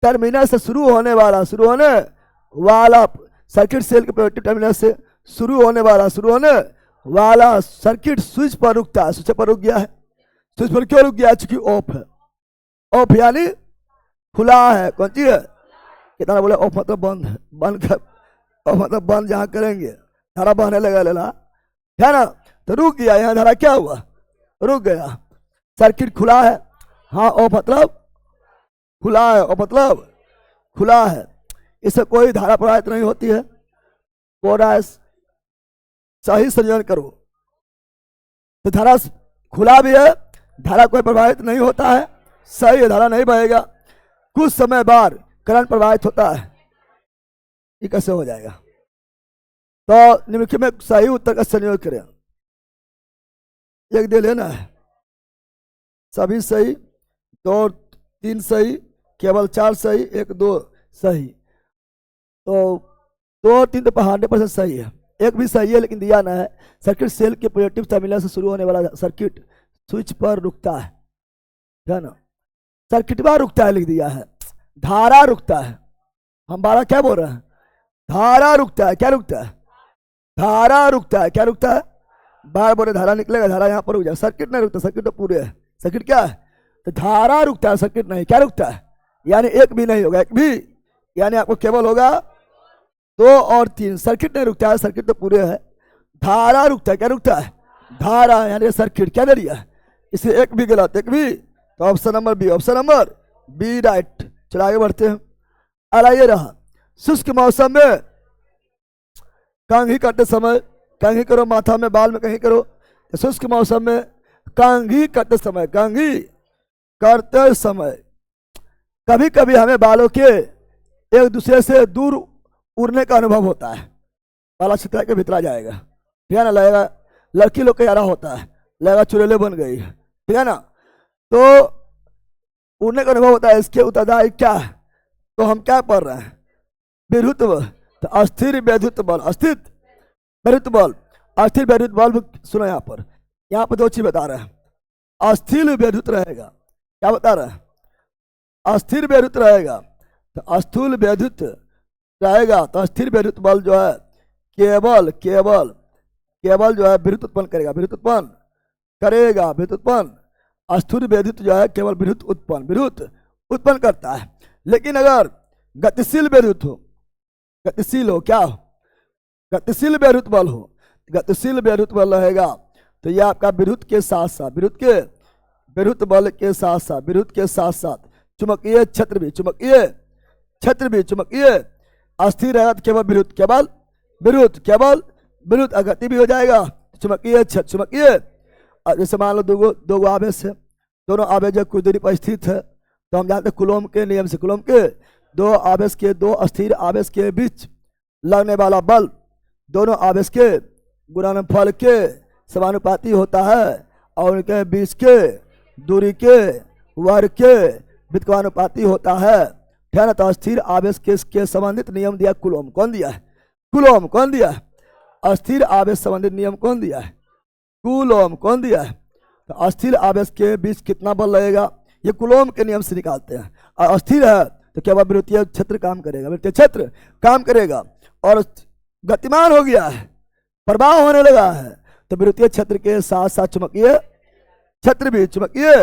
टर्मिनल से शुरू होने वाला सर्किट सेल के पॉजिटिव टर्मिनल से शुरू होने वाला सर्किट स्विच पर रुकता है। स्विच पर रुक गया है। स्विच पर क्यों रुक गया है? चूंकि ऑफ है। ऑफ यानी खुला है। कौन चीज है? कितना बोले ऑफ मतलब बंद है। बंद कर, ऑफ मतलब बंद जहां करेंगे धारा बहने लगा लेला है ना, तो रुक गया। यहाँ धारा क्या हुआ? रुक गया। सर्किट खुला है। हाँ, ऑफ मतलब खुला है, ऑफ मतलब खुला है। इससे कोई धारा प्रवाहित नहीं होती है। पूरा सही संयोजन करो तो धारा खुला भी है, धारा कोई प्रवाहित नहीं होता है, सही है, धारा नहीं बहेगा। कुछ समय बाद करंट प्रवाहित होता है। ये कैसे हो जाएगा? तो निम्नलिखित में सही उत्तर का संयोग करें। एक दे लेना है, सभी सही, 2 3 सही, केवल 4 सही, 1 2 सही। तो 2 3 तो 100% सही है। एक भी सही है लेकिन दिया ना है। सर्किट सेल के पॉजिटिव टर्मिनल से शुरू होने वाला सर्किट स्विच पर रुकता है ना। सर्किट बार रुकता है लिख दिया है, धारा रुकता है। हम 12 क्या बोल रहे हैं? धारा रुकता है। क्या रुकता है? धारा रुकता है। क्या रुकता है? बार बोले धारा निकलेगा, धारा यहाँ पर रुक जाए। सर्किट नहीं रुकता, सर्किट तो पूरे है। सर्किट क्या है? तो धारा रुकता है, सर्किट नहीं। क्या रुकता है? यानी एक भी नहीं होगा, एक भी, यानी आपको केवल होगा 2 और 3। सर्किट नहीं रुकता है, सर्किट तो पूरे है। धारा रुकता है। क्या रुकता है? धारा यानी सर्किट। क्या दे दिया? इसे एक भी गलत, एक भी, तो option number B, option number B right. चलो आगे बढ़ते हैं। आइए रहा शुष्क मौसम में कंघी करते समय, कंघी करो माथा में, बाल में कंघी करो। शुष्क मौसम में कंघी करते समय, कंघी करते समय कभी कभी हमें बालों के एक दूसरे से दूर उड़ने का अनुभव होता है। बाला छितरा के भीतरा जाएगा, ठीक है ना, लगेगा लड़की लोग का यारा होता है, लगेगा चुड़ैले बन गई है, ठीक है ना। तो उड़ने का अनुभव होता है। इसके उत्तरदायी क्या है? तो हम क्या पढ़ रहे हैं? विद्युत, तो अस्थिर विद्युत बल, अस्थिर विद्युत बल, अस्थिर विद्युत बल। सुनो यहाँ पर 2 चीज बता रहे हैं। अस्थिर विद्युत रहेगा, क्या बता रहे हैं? अस्थिर विद्युत रहेगा, तो अस्थूल विद्युत रहेगा। तो अस्थिर विद्युत बल जो है केवल जो है विद्युत उत्पन्न करेगा, विद्युत उत्पन्न करेगा, विद्युत उत्पन्न। अस्थूल विद्युत जो है केवल विद्युत उत्पन्न करता है। लेकिन अगर गतिशील विद्युत हो, गतिशील हो, क्या हो? गतिशील विद्युत बल हो, गतिशील विद्युत बल रहेगा तो यह आपका विद्युत के साथ साथ, विद्युत बल के साथ साथ, विद्युत के साथ साथ चुंबकीय क्षेत्र भी, चुंबकीय अस्थिर रहेगा। तो केवल विद्युत, केवल विद्युत अगति भी हो जाएगा। चुंबकीय क्षेत्र, चुंबकीय। जैसे मान लो दो आवेश है, दोनों आवेश कुछ दूरी पर स्थित है, तो हम जानते हैं कुलोम के नियम से, कुलोम के 2 आवेश के, 2 अस्थिर आवेश के बीच लगने वाला बल दोनों आवेश के गुणनफल के समानुपाती होता है और उनके बीच के दूरी के वर्ग के व्युत्क्रमानुपाती होता है। ठीक है ना। तो अस्थिर आवेश के संबंधित नियम दिया कुलोम। कौन दिया है? कुलोम। कौन दिया है? अस्थिर आवेश संबंधित नियम कौन दिया है? कुलोम। कौन दिया है? तो अस्थिर आवेश के बीच कितना बल लगेगा, ये कुलोम के नियम से निकालते हैं। और अस्थिर है तो केवल विद्युतीय क्षेत्र काम करेगा, विद्युतीय क्षेत्र काम करेगा। और गतिमान हो गया है, प्रवाह होने लगा है, तो विद्युतीय क्षेत्र के साथ साथ चुंबकीय छत्र भी चुंबकीय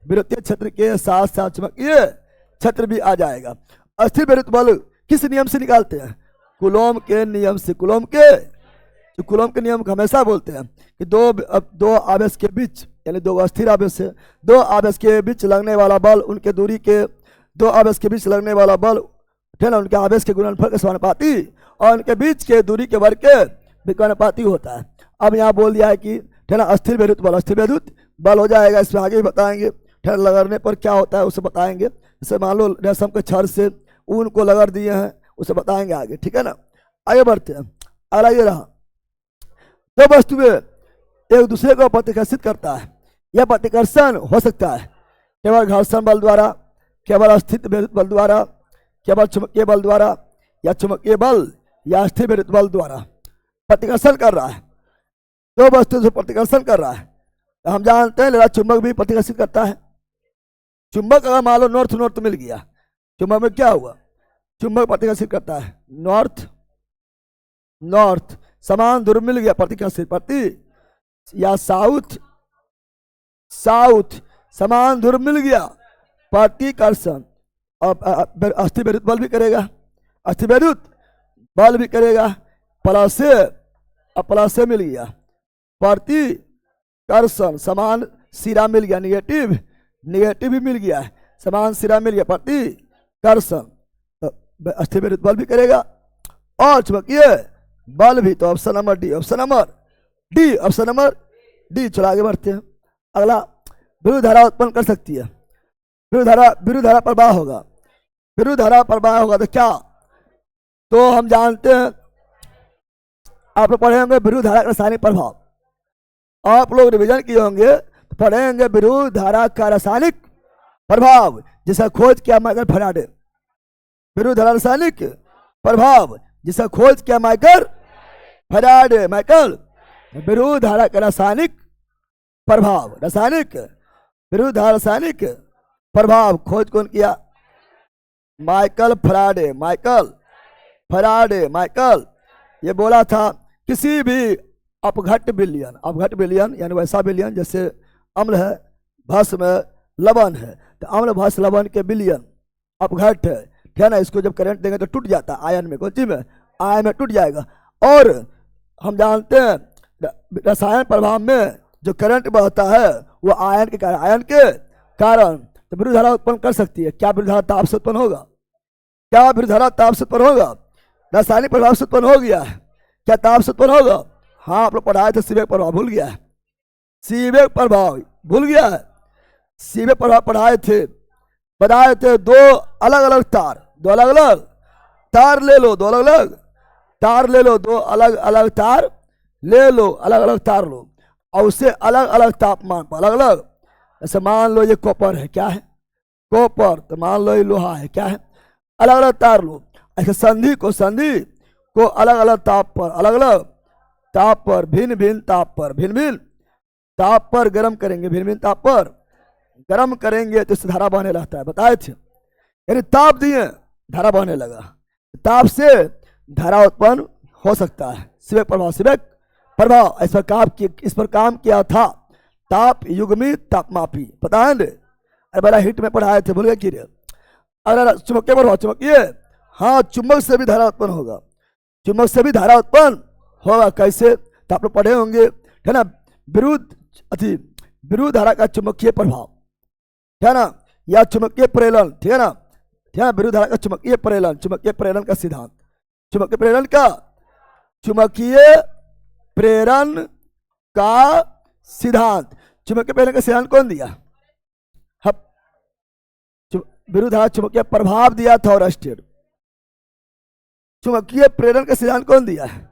विद्युतीय क्षेत्र के साथ साथ चुंबकीय क्षेत्र भी आ जाएगा। अस्थिर विद्युत बल किस नियम से निकालते हैं? कूलॉम के नियम से। कूलॉम के नियम को हमेशा बोलते हैं कि दो आवेश के बीच, यानी दो अस्थिर आवेश है, दो आवेश के बीच लगने वाला बल उनके दूरी के, दो आवेश के बीच लगने वाला बल है ना, उनके आवेश के गुणनफल के समानुपाती और उनके बीच के दूरी के वर्ग के विकर्णपाती होता है। अब यहाँ बोल दिया है कि है ना अस्थिर विद्युत बल, अस्थिर विद्युत बल हो जाएगा। इसमें आगे भी बताएंगे ठंड लगने पर क्या होता है उसे बताएंगे। जैसे मान लो रेशम के छड़ से ऊन को लगड़ दिए हैं, उसे बताएंगे आगे, ठीक है ना। आगे बढ़ते हैं। अगला ये रहा, दो वस्तुएं एक दूसरे को प्रतिकर्षित करता है। यह प्रतिकर्षण हो सकता है केवल घर्षण बल द्वारा, केवल अस्थिर विद्युत बल द्वारा, केवल चुंबकीय बल द्वारा, या चुंबकीय बल या अस्थिर विद्युत बल द्वारा प्रतिकर्षण कर रहा है। दो वस्तु से प्रतिकर्षण कर रहा है। हम जानते हैं लड़ा चुंबक भी प्रतिकर्षित करता है। चुंबक अगर मान लो नॉर्थ नॉर्थ मिल गया, चुंबक में क्या हुआ? चुंबक प्रतिकर्षित करता है। नॉर्थ नॉर्थ समान ध्रुव मिल गया, प्रतिकर्षित प्रति, या साउथ साउथ समान ध्रुव मिल गया, प्रतिकर्षण। और अस्थिर विद्युत बल भी करेगा, अस्थिर विद्युत बल भी करेगा। प्लस से मिल गया, प्रतिकर्षण समान सिरा मिल गया, निगेटिव भी मिल गया है, समान सिरा मिल गया, प्रतिकर्षण। तो अस्थिर विद्युत बल भी करेगा और चुंबकीय बल भी। तो option number D, option number D. चलो आगे बढ़ते हैं। अगला, विद्युत धारा उत्पन्न कर सकती है। विद्युत धारा प्रवाह होगा। विद्युत धारा प्रवाह होगा तो क्या? तो हम जानते हैं, आप लोग पढ़े होंगे विद्युत धारा का रासायनिक प्रभाव। आप लोग रिवीजन किए होंगे तो पढ़ेंगे विद्युत धारा का रासायनिक प्रभाव, जिसका खोज किया माइकल फैराडे। विद्युत धारा रासायनिक प्रभाव जिसका खोज किया माइकल फैराडे। विद्युत धारा का रासायनिक प्रभाव, विद्युत धारा रासायनिक प्रभाव खोज कौन किया? Michael Faraday. ये बोला था किसी भी अपघट्य विलयन यानी वैसा विलयन जैसे अम्ल है, भस्म है, लवण है, तो अम्ल भस्म लवण के विलयन अपघट्य है ना। इसको जब करंट देंगे तो टूट जाता है आयन में, कौन चीज में? आयन में टूट जाएगा। और हम जानते हैं रसायन प्रभाव में जो करंट बहता है वो आयन के कारण तो विद्युत धारा उत्पन्न कर सकती है। क्या विद्युत धारा ताप से उत्पन्न होगा? क्या विद्युत धारा ताप से उत्पन्न होगा? रासायनिक प्रभाव से उत्पन्न हो गया है। क्या ताप से उत्पन्न होगा? हाँ, आप लोग पढ़ाए थे सीवेक प्रभाव, भूल गया है? सीवेक प्रभाव भूल गया है? सीवेक प्रभाव पढ़ाए थे, बताए थे। दो अलग अलग तार ले लो, दो अलग अलग तार ले लो, दो अलग अलग तार ले लो, अलग अलग तार लो, और उससे अलग अलग तापमान पर अलग अलग। जैसे मान लो ये कॉपर है, क्या है? कॉपर। तो मान लो ये लोहा है, क्या है? अलग अलग तार लो। ऐसे संधि को अलग अलग ताप पर, भिन्न भिन्न ताप पर गर्म करेंगे, भिन्न भिन्न ताप पर गर्म करेंगे तो इससे धारा बहने लगता है, बताए थे। यानी ताप दिए, धारा बहने लगा, ताप से धारा उत्पन्न हो सकता है। सीवेक प्रभाव इस पर काम किया था ताप युग्मित तापमापी, पता है? अरे बड़ा हिट में पढ़ाए थे, भूल गए कि? अगर चुंबकीय प्रभाव, चुंबकीय, हाँ, चुंबक से भी धारा उत्पन्न होगा, चुंबक से भी धारा उत्पन्न होगा। कैसे? तो आप लोग पढ़े होंगे, है ना, विद्युत धारा का चुंबकीय प्रभाव, है ना, या चुंबकीय प्रेरण, ठीक है ना, विद्युत धारा का चुंबकीय प्रेरण का सिद्धांत, चुंबकीय प्रेरण का सिद्धांत। चुंबकीय प्रेरण का सिद्धांत कौन दिया? विद्युत धारा चुंबकीय प्रभाव दिया था और स्टेट। चुंबकीय प्रेरण का सिद्धांत कौन दिया है?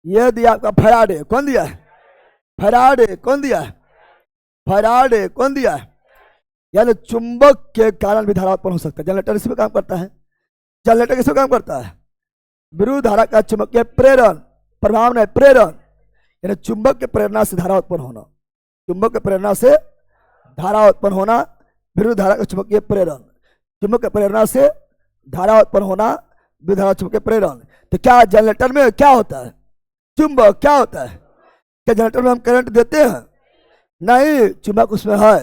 यह दिया आपका फैराडे। कौन दिया है? फैराडे। यानी चुंबक के कारण भी धारा उत्पन्न हो सकता है। जनरेटर इसी पे काम करता है। जनरेटर किस पे काम करता है? विद्युत धारा का चुंबकीय प्रेरण, प्रभाव नहीं, प्रेरण, यानी चुंबक के प्रेरणा से धारा उत्पन्न होना, चुंबक के प्रेरणा से धारा उत्पन्न होना, विद्युत धारा का चुंबकीय प्रेरण, चुंबक के प्रेरणा से धारा उत्पन्न होना, विद्युत धारा चुंबकीय प्रेरण। तो क्या जनरेटर में क्या होता है? चुंबक क्या होता है? क्या जनरेटर में हम करंट देते हैं? नहीं, चुंबक उसमें है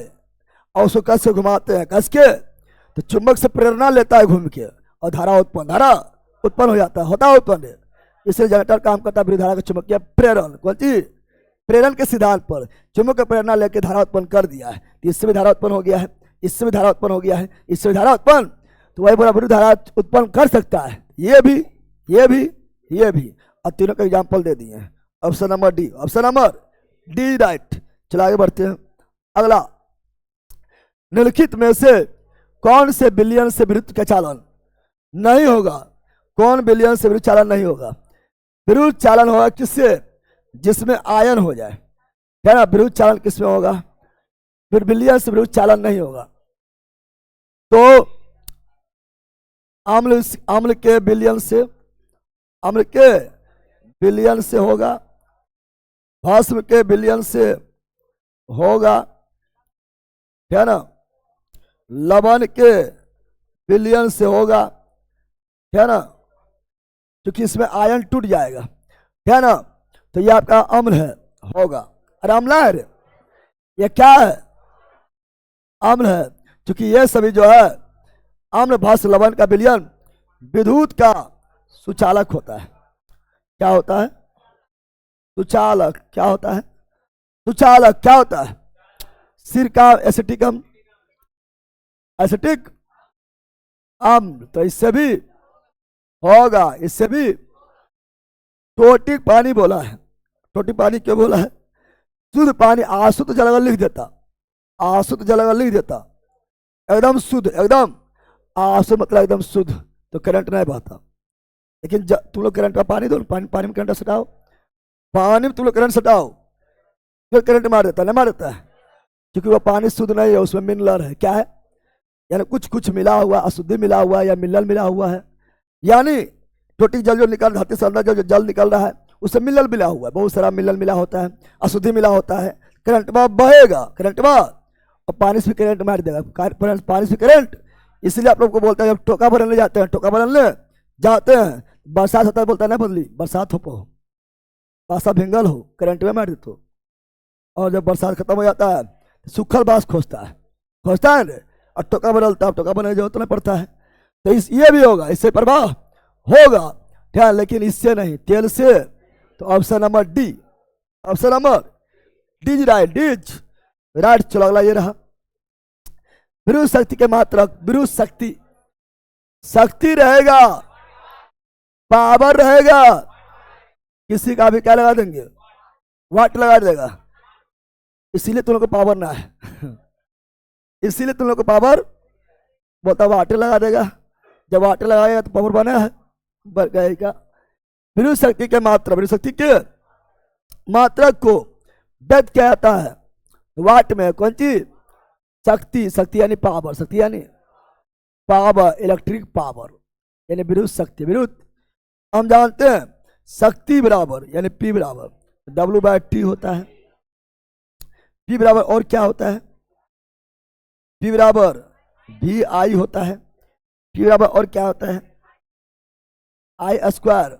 और उसको कस से घुमाते हैं, कस के, तो चुंबक से प्रेरणा लेता है घूम के और धारा उत्पन्न हो जाता है, होता है उत्पन्न। इसलिए जनरेटर काम करता है विद्युत धारा का चुंबकीय प्रेरण। कौन चीज? प्रेरण के सिद्धांत पर चुंबक की प्रेरणा लेकर धारा उत्पन्न कर दिया है, तो इससे भी धारा उत्पन्न हो गया है, इससे भी धारा उत्पन्न हो गया है, इससे भी धारा उत्पन्न, तो वही पूरा विद्युत धारा उत्पन्न कर सकता है। ये भी, ये भी, ये भी, और तीनों का एग्जाम्पल दे दिए हैं। Option number D, option number D right. चलो आगे बढ़ते हैं। अगला, निम्नलिखित में से कौन से विलयन से विद्युत का चालन नहीं होगा? कौन विलयन से विद्युत चालन नहीं होगा? विद्युत चालन होगा किससे? जिसमें आयन हो जाए, है ना। विद्युत चालन किसमें होगा? फिर विलयन से विद्युत चालन नहीं होगा। तो अम्ल के विलयन से, अम्ल के विलयन से होगा, भस्म के विलयन से होगा, है ना, लवण के विलयन से होगा, है ना, क्योंकि इसमें आयन टूट जाएगा, है ना। तो ये आपका अम्ल है, होगा। अरे अम्ल है रे, ये क्या है? अम्ल है, क्योंकि ये सभी जो है अम्ल भस्म लवण का विलयन विद्युत का सुचालक होता है। क्या होता है? सुचालक। क्या होता है? सुचालक। क्या होता है? सिर का एसिटिक अम्ल, एसिटिक अम्ल, तो इससे भी होगा, इससे भी। टोटिक पानी बोला है, टोटिक पानी क्यों बोला है? शुद्ध पानी, आशुद्ध जल अगर लिख देता, आशुद्ध जल अगर लिख देता, एकदम शुद्ध, एकदम आशुद्ध मतलब एकदम शुद्ध, तो करंट नहीं बहता। लेकिन तुम लोग करंट का पानी दो, पानी में करंट सटाओ, पानी में तुम लोग करंट सटाओ, फिर करंट मार देता, नहीं मार देता है, क्योंकि वो पानी शुद्ध नहीं है, उसमें मिनरल है। क्या है? यानी कुछ कुछ मिला हुआ, अशुद्धि मिला हुआ है या मिनरल मिला हुआ है। यानी टोटिक जल जो निकल, धरती से अंदर जो जल निकल रहा है उससे मिनरल मिला हुआ है, बहुत सारा मिनरल मिला होता है, अशुद्धि मिला होता है। करंट बहेगा, करंट और पानी से करंट मार देगा, पानी से करंट। इसलिए आप लोग को बोलते हैं जब टोका भरने जाते हैं, टोका भरने जाते हैं, बरसात होता है, बोलता है ना बदली बरसात हो पो, बासा भिंगल हो, करंट में मार देते हो। और जब बरसात खत्म हो जाता है तो सूखल बांस खोजता है, खोजता है ना, और टोका बदलता है, टोका बनने जरूरत नहीं पड़ता है। तो ये भी होगा, इससे प्रवाह होगा, ध्यान, लेकिन इससे नहीं, तेल से। तो option number D, option number D right, D's right. चलो अगला ये रहा, विद्युत शक्ति के मात्रक, विद्युत शक्ति, शक्ति रहेगा, पावर रहेगा, किसी का भी क्या लगा देंगे? वाट लगा देगा, इसीलिए तुम लोग को पावर ना है इसीलिए तुम लोग को पावर बोलता वाटे लगा देगा, जब वाटे लगाएगा तो पावर बना है, बढ़ जाएगा। विद्युत शक्ति के मात्रा, विद्युत शक्ति के मात्रक को व्यक्त किया जाता है वाट में। कौन चीज? शक्ति, शक्ति यानी पावर, शक्ति यानी पावर, इलेक्ट्रिक पावर यानी विद्युत शक्ति। विद्युत हम जानते हैं शक्ति बराबर यानी P बराबर W/T होता है। P बराबर और क्या होता है? P बराबर VI होता है। P बराबर और क्या होता है? I²।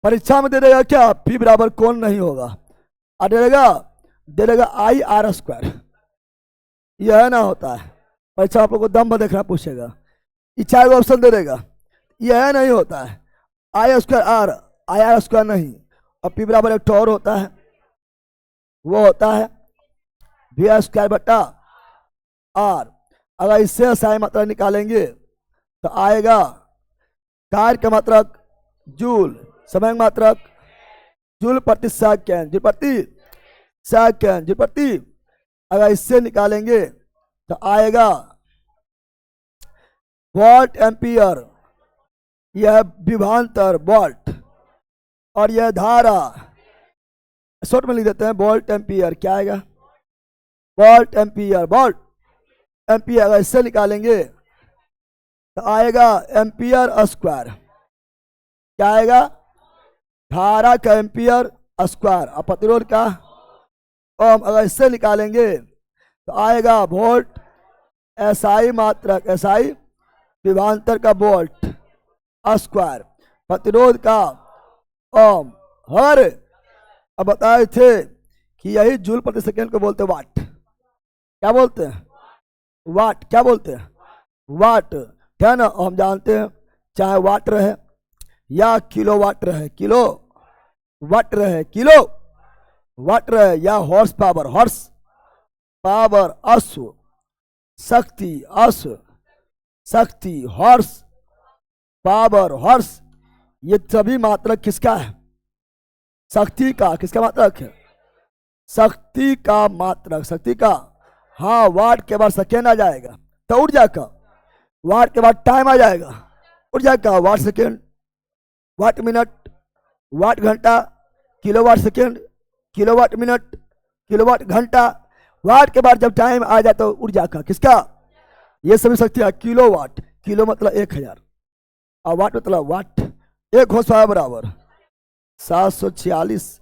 परीक्षा में दे देगा क्या? P बराबर कौन नहीं होगा, दे देगा IR²। यह ना होता है, परीक्षा आप लोग को दम पर देखना पूछेगा, इच्छा को ऑप्शन दे देगा, यह नहीं होता है। I²R, IR² नहीं। और P बराबर एक और होता है, वो होता है V²/R। अगर इससे असाई मात्रा निकालेंगे तो आएगा कार्य का मात्रक जूल, समय मात्रक जूल प्रति सेकंड, जूल प्रति सेकंड, जूल प्रति। अगर इससे निकालेंगे तो आएगा वोल्ट एम्पियर, यह विभवांतर वोल्ट, और यह धारा शॉर्ट में लिख देते हैं वोल्ट एम्पियर। क्या आएगा? Volt ampere, volt ampere. अगर इससे निकालेंगे तो आएगा एम्पियर²। क्या आएगा? धारा का एम्पियर² और प्रतिरोध का ओम। अगर इससे निकालेंगे तो आएगा वोल्ट SI मात्रक, SI विभवांतर का वोल्ट² प्रतिरोध का ओम। हर अब बताए थे कि यही जूल प्रति सेकेंड को बोलते हैं वाट। क्या बोलते हैं? वाट। क्या बोलते हैं? वाट। है ना? हम जानते हैं चाहे वाट रहे या किलो वाट रहे, किलो वाट रहे, किलो वाट रहे, या हॉर्स पावर, हॉर्स पावर, अश्व शक्ति, अश्व शक्ति, हॉर्स पावर, हॉर्स, ये सभी मात्रक किसका है? शक्ति का। किसका मात्रक है? शक्ति का मात्रक, शक्ति का। हाँ, वाट के बाद सेकेंड आ जाएगा तो ऊर्जा का, वाट के बाद टाइम आ जाएगा ऊर्जा का, वाट सेकेंड, वाट मिनट, वाट घंटा, kilowatt second, kilowatt minute, kilowatt घंटा, वाट के बाद जब टाइम आ जाए तो ऊर्जा का। किसका? ये सभी शक्ति है। किलोवाट, किलो मतलब 1000 और वाट मतलब वाट। 1 हॉर्स पावर बराबर 746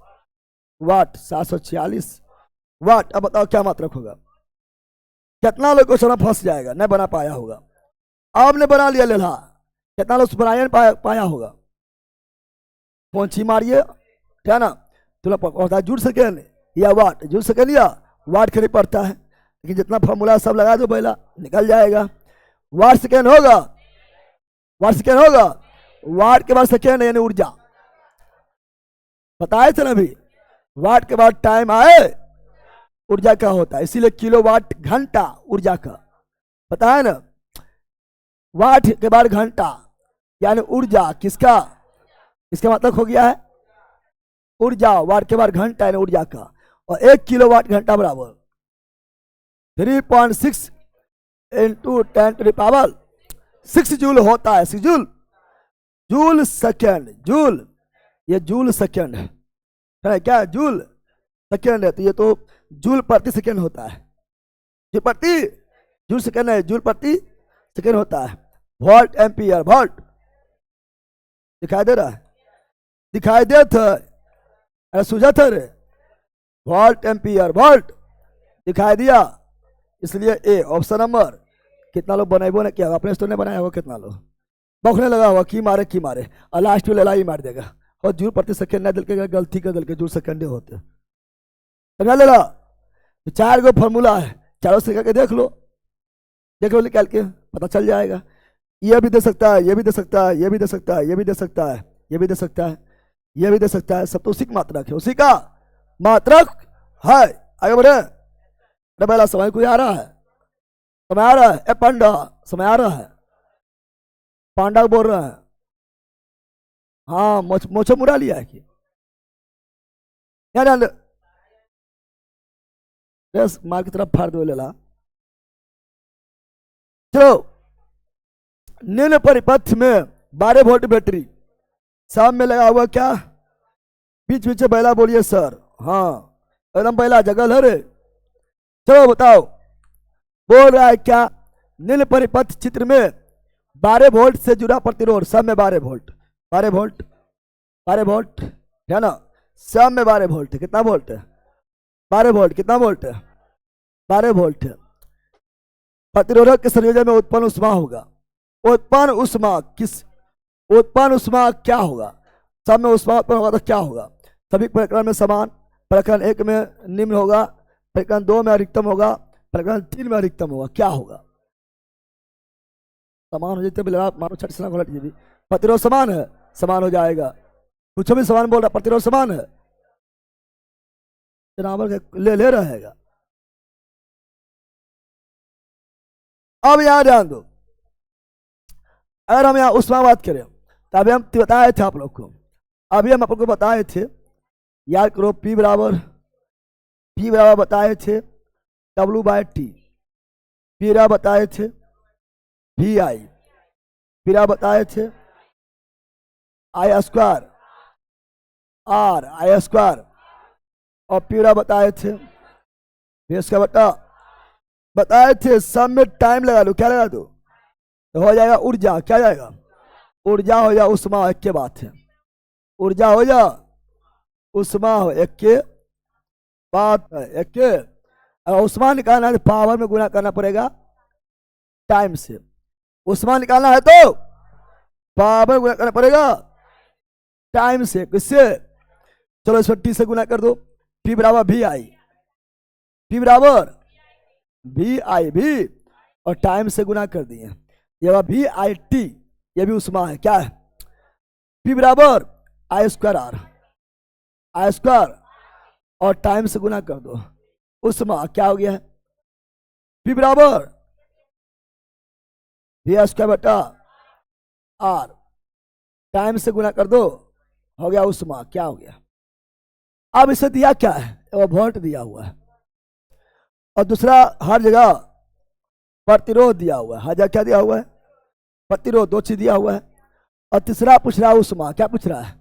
वाट, 746 वाट। अब बताओ क्या मात्रक होगा? कितना लोग क्वेश्चन फंस जाएगा, नहीं बना पाया होगा। आपने बना लिया लेला, कितना लोग बनाया पाया होगा? पहुंची मारिए, क्या ना? तुम्हें जुड़ सके या वाट, जुड़ सके या वाट के नहीं पड़ता है, लेकिन जितना फॉर्मूला सब लगा दो पहला निकल जाएगा। वाट सेकेंड होगा, वाट सेकेंड होगा, वाट के बाद सेकेंड यानी ऊर्जा। बताए थे ना अभी, वाट के बाद टाइम आए ऊर्जा का होता है, इसीलिए किलोवाट घंटा ऊर्जा का। पता है ना? वाट के बाद घंटा यानी ऊर्जा। किसका? इसका मतलब हो गया है ऊर्जा। वाट के बाद घंटा यानी ऊर्जा का। और 1 किलोवाट घंटा बराबर 3.6 इंटू 10⁻6 जूल होता है। 6 जूल, जूल सेकेंड, जूल, ये जूल सेकेंड है क्या? जूल सेकेंड है तो ये तो जूल प्रति सेकेंड होता है। जूल प्रति, जूल सेकेंड है, जूल प्रति सेकेंड होता है। वोल्ट एम्पियर, वोल्ट दिखाई दे रहा है? दिखाई दे था? अरे सूझा था रे? वोल्ट एम्पियर, वोल्ट दिखाई दिया, इसलिए ए ऑप्शन नंबर। कितना लोग बनाए ने किया? अपने तो नहीं बनाया होगा। कितना लोग बौखने लगा हुआ की मारे की मारे, और लास्ट में लड़ाई मार देगा। और जूल प्रति सेकेंड नहीं दिल के गलती कर दिल के जूल सेकेंड होते समझा ले ला। तो 4 गो फॉर्मूला है, चारों से करके देख लो, देख लो निकाल के पता चल जाएगा। ये भी दे सकता है, ये भी दे सकता है, ये भी दे सकता है, ये भी दे सकता है, ये भी दे सकता है, ये भी दे सकता है। सब तो उसी का मात्रक है, उसी का मात्रक है। आगे बढ़े। अरे पहला समय कोई आ रहा है, समय आ रहा है। ए पांडा, समय आ रहा है। पांडा बोल रहा है। हाँ, मोछो मुड़ा लिया है कि मार की तरफ फाड़ दो लेला। चलो, निम्न परिपथ में 12 वोल्ट बैटरी, शाम में लगा हुआ क्या? बीच बीच में पहला बोलिए सर। हाँ, एकदम पहला जगह है रे। चलो बताओ, बोल रहा है क्या? निम्न परिपथ चित्र में 12 वोल्ट से जुड़ा प्रतिरोध, सब में 12 वोल्ट, 12 वोल्ट, 12 वोल्ट है ना? सब में 12 वोल्ट है। कितना वोल्ट है? 12 वोल्ट। कितना वोल्ट है? 12 वोल्ट है। प्रतिरोधक के संयोजन में उत्पन्न उष्मा होगा। उत्पन्न उष्मा किस? उत्पन्न उष्मा क्या होगा? सब में उष्मा उत्पन्न होगा तो क्या होगा? सभी प्रकरण में समान, प्रकरण 1 में निम्न होगा, प्रकरण 2 में अधिकतम होगा, प्रकरण 3 में अधिकतम होगा। क्या होगा? समान हो जाते मानो छठ से घोलट जी भी। प्रतिरोध समान है, समान हो जाएगा। कुछ भी समान बोल रहा, प्रतिरोध समान है, जनावर ले रहेगा। अब यहां ध्यान दो, अगर हम यहां उष्मा बात करें तो अभी हम बताए थे आप लोग को, अभी हम आप लोग को बताए थे, याद करो, P बराबर बताए थे W/T, P बताए थे VI, P बताए थे I² R और P बताए थे बेस का बटा बताए थे। सब में टाइम लगा दो, क्या लगा दो तो हो जाएगा ऊर्जा। क्या जाएगा? ऊर्जा हो जा उष्मा, एक के बात है। ऊर्जा हो जा उष्मा हो, एक के बात है, एक के। अगर उष्मा निकालना है तो पावर में गुना करना पड़ेगा टाइम से। उष्मा निकालना है तो पावर में गुना करना पड़ेगा टाइम से। किससे? चलो इस पर T से गुना कर दो, P बराबर भी आई, P बराबर भी आई भी, और टाइम से गुना कर दिए, ये भी आई टी, ये भी उष्मा है, क्या है, P बराबर आई स्क्वायर आर, आई स्क्वायर और टाइम से गुना कर दो, उष्मा क्या हो गया है, P बराबर भी स्क्वायर बटा आर, टाइम से गुना कर दो, हो गया उष्मा, क्या हो गया। अब इसे दिया क्या है, वो वोल्ट दिया हुआ है, और दूसरा हर जगह प्रतिरोध दिया हुआ है, हर जगह क्या दिया हुआ है, प्रतिरोध, दो चीज दिया हुआ है, और तीसरा पूछ रहा है उष्मा, क्या पूछ रहा है,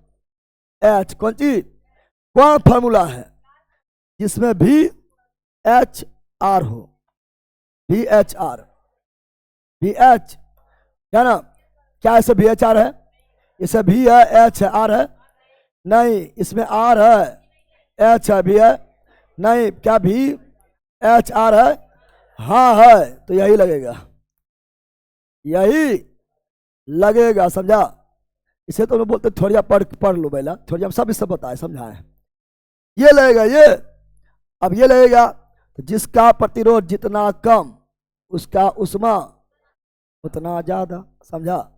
एच, कौन चीज, कौन फॉर्मूला है जिसमें भी एच आर हो, भी एच आर, भी एच है ना, क्या ऐसे भी एच आर है, इसे भी है, एच है, आर है, नहीं इसमें आर है, एच है, भी है, नहीं क्या भी एच आर है, हाँ है, तो यही लगेगा, यही लगेगा, समझा। इसे तो मैं बोलते थोड़ा पढ़ लो पहला, थोड़ा हम सब इससे बताए समझाए, ये लगेगा ये, अब ये लगेगा, तो जिसका प्रतिरोध जितना कम उसका उष्मा उतना ज्यादा, समझा।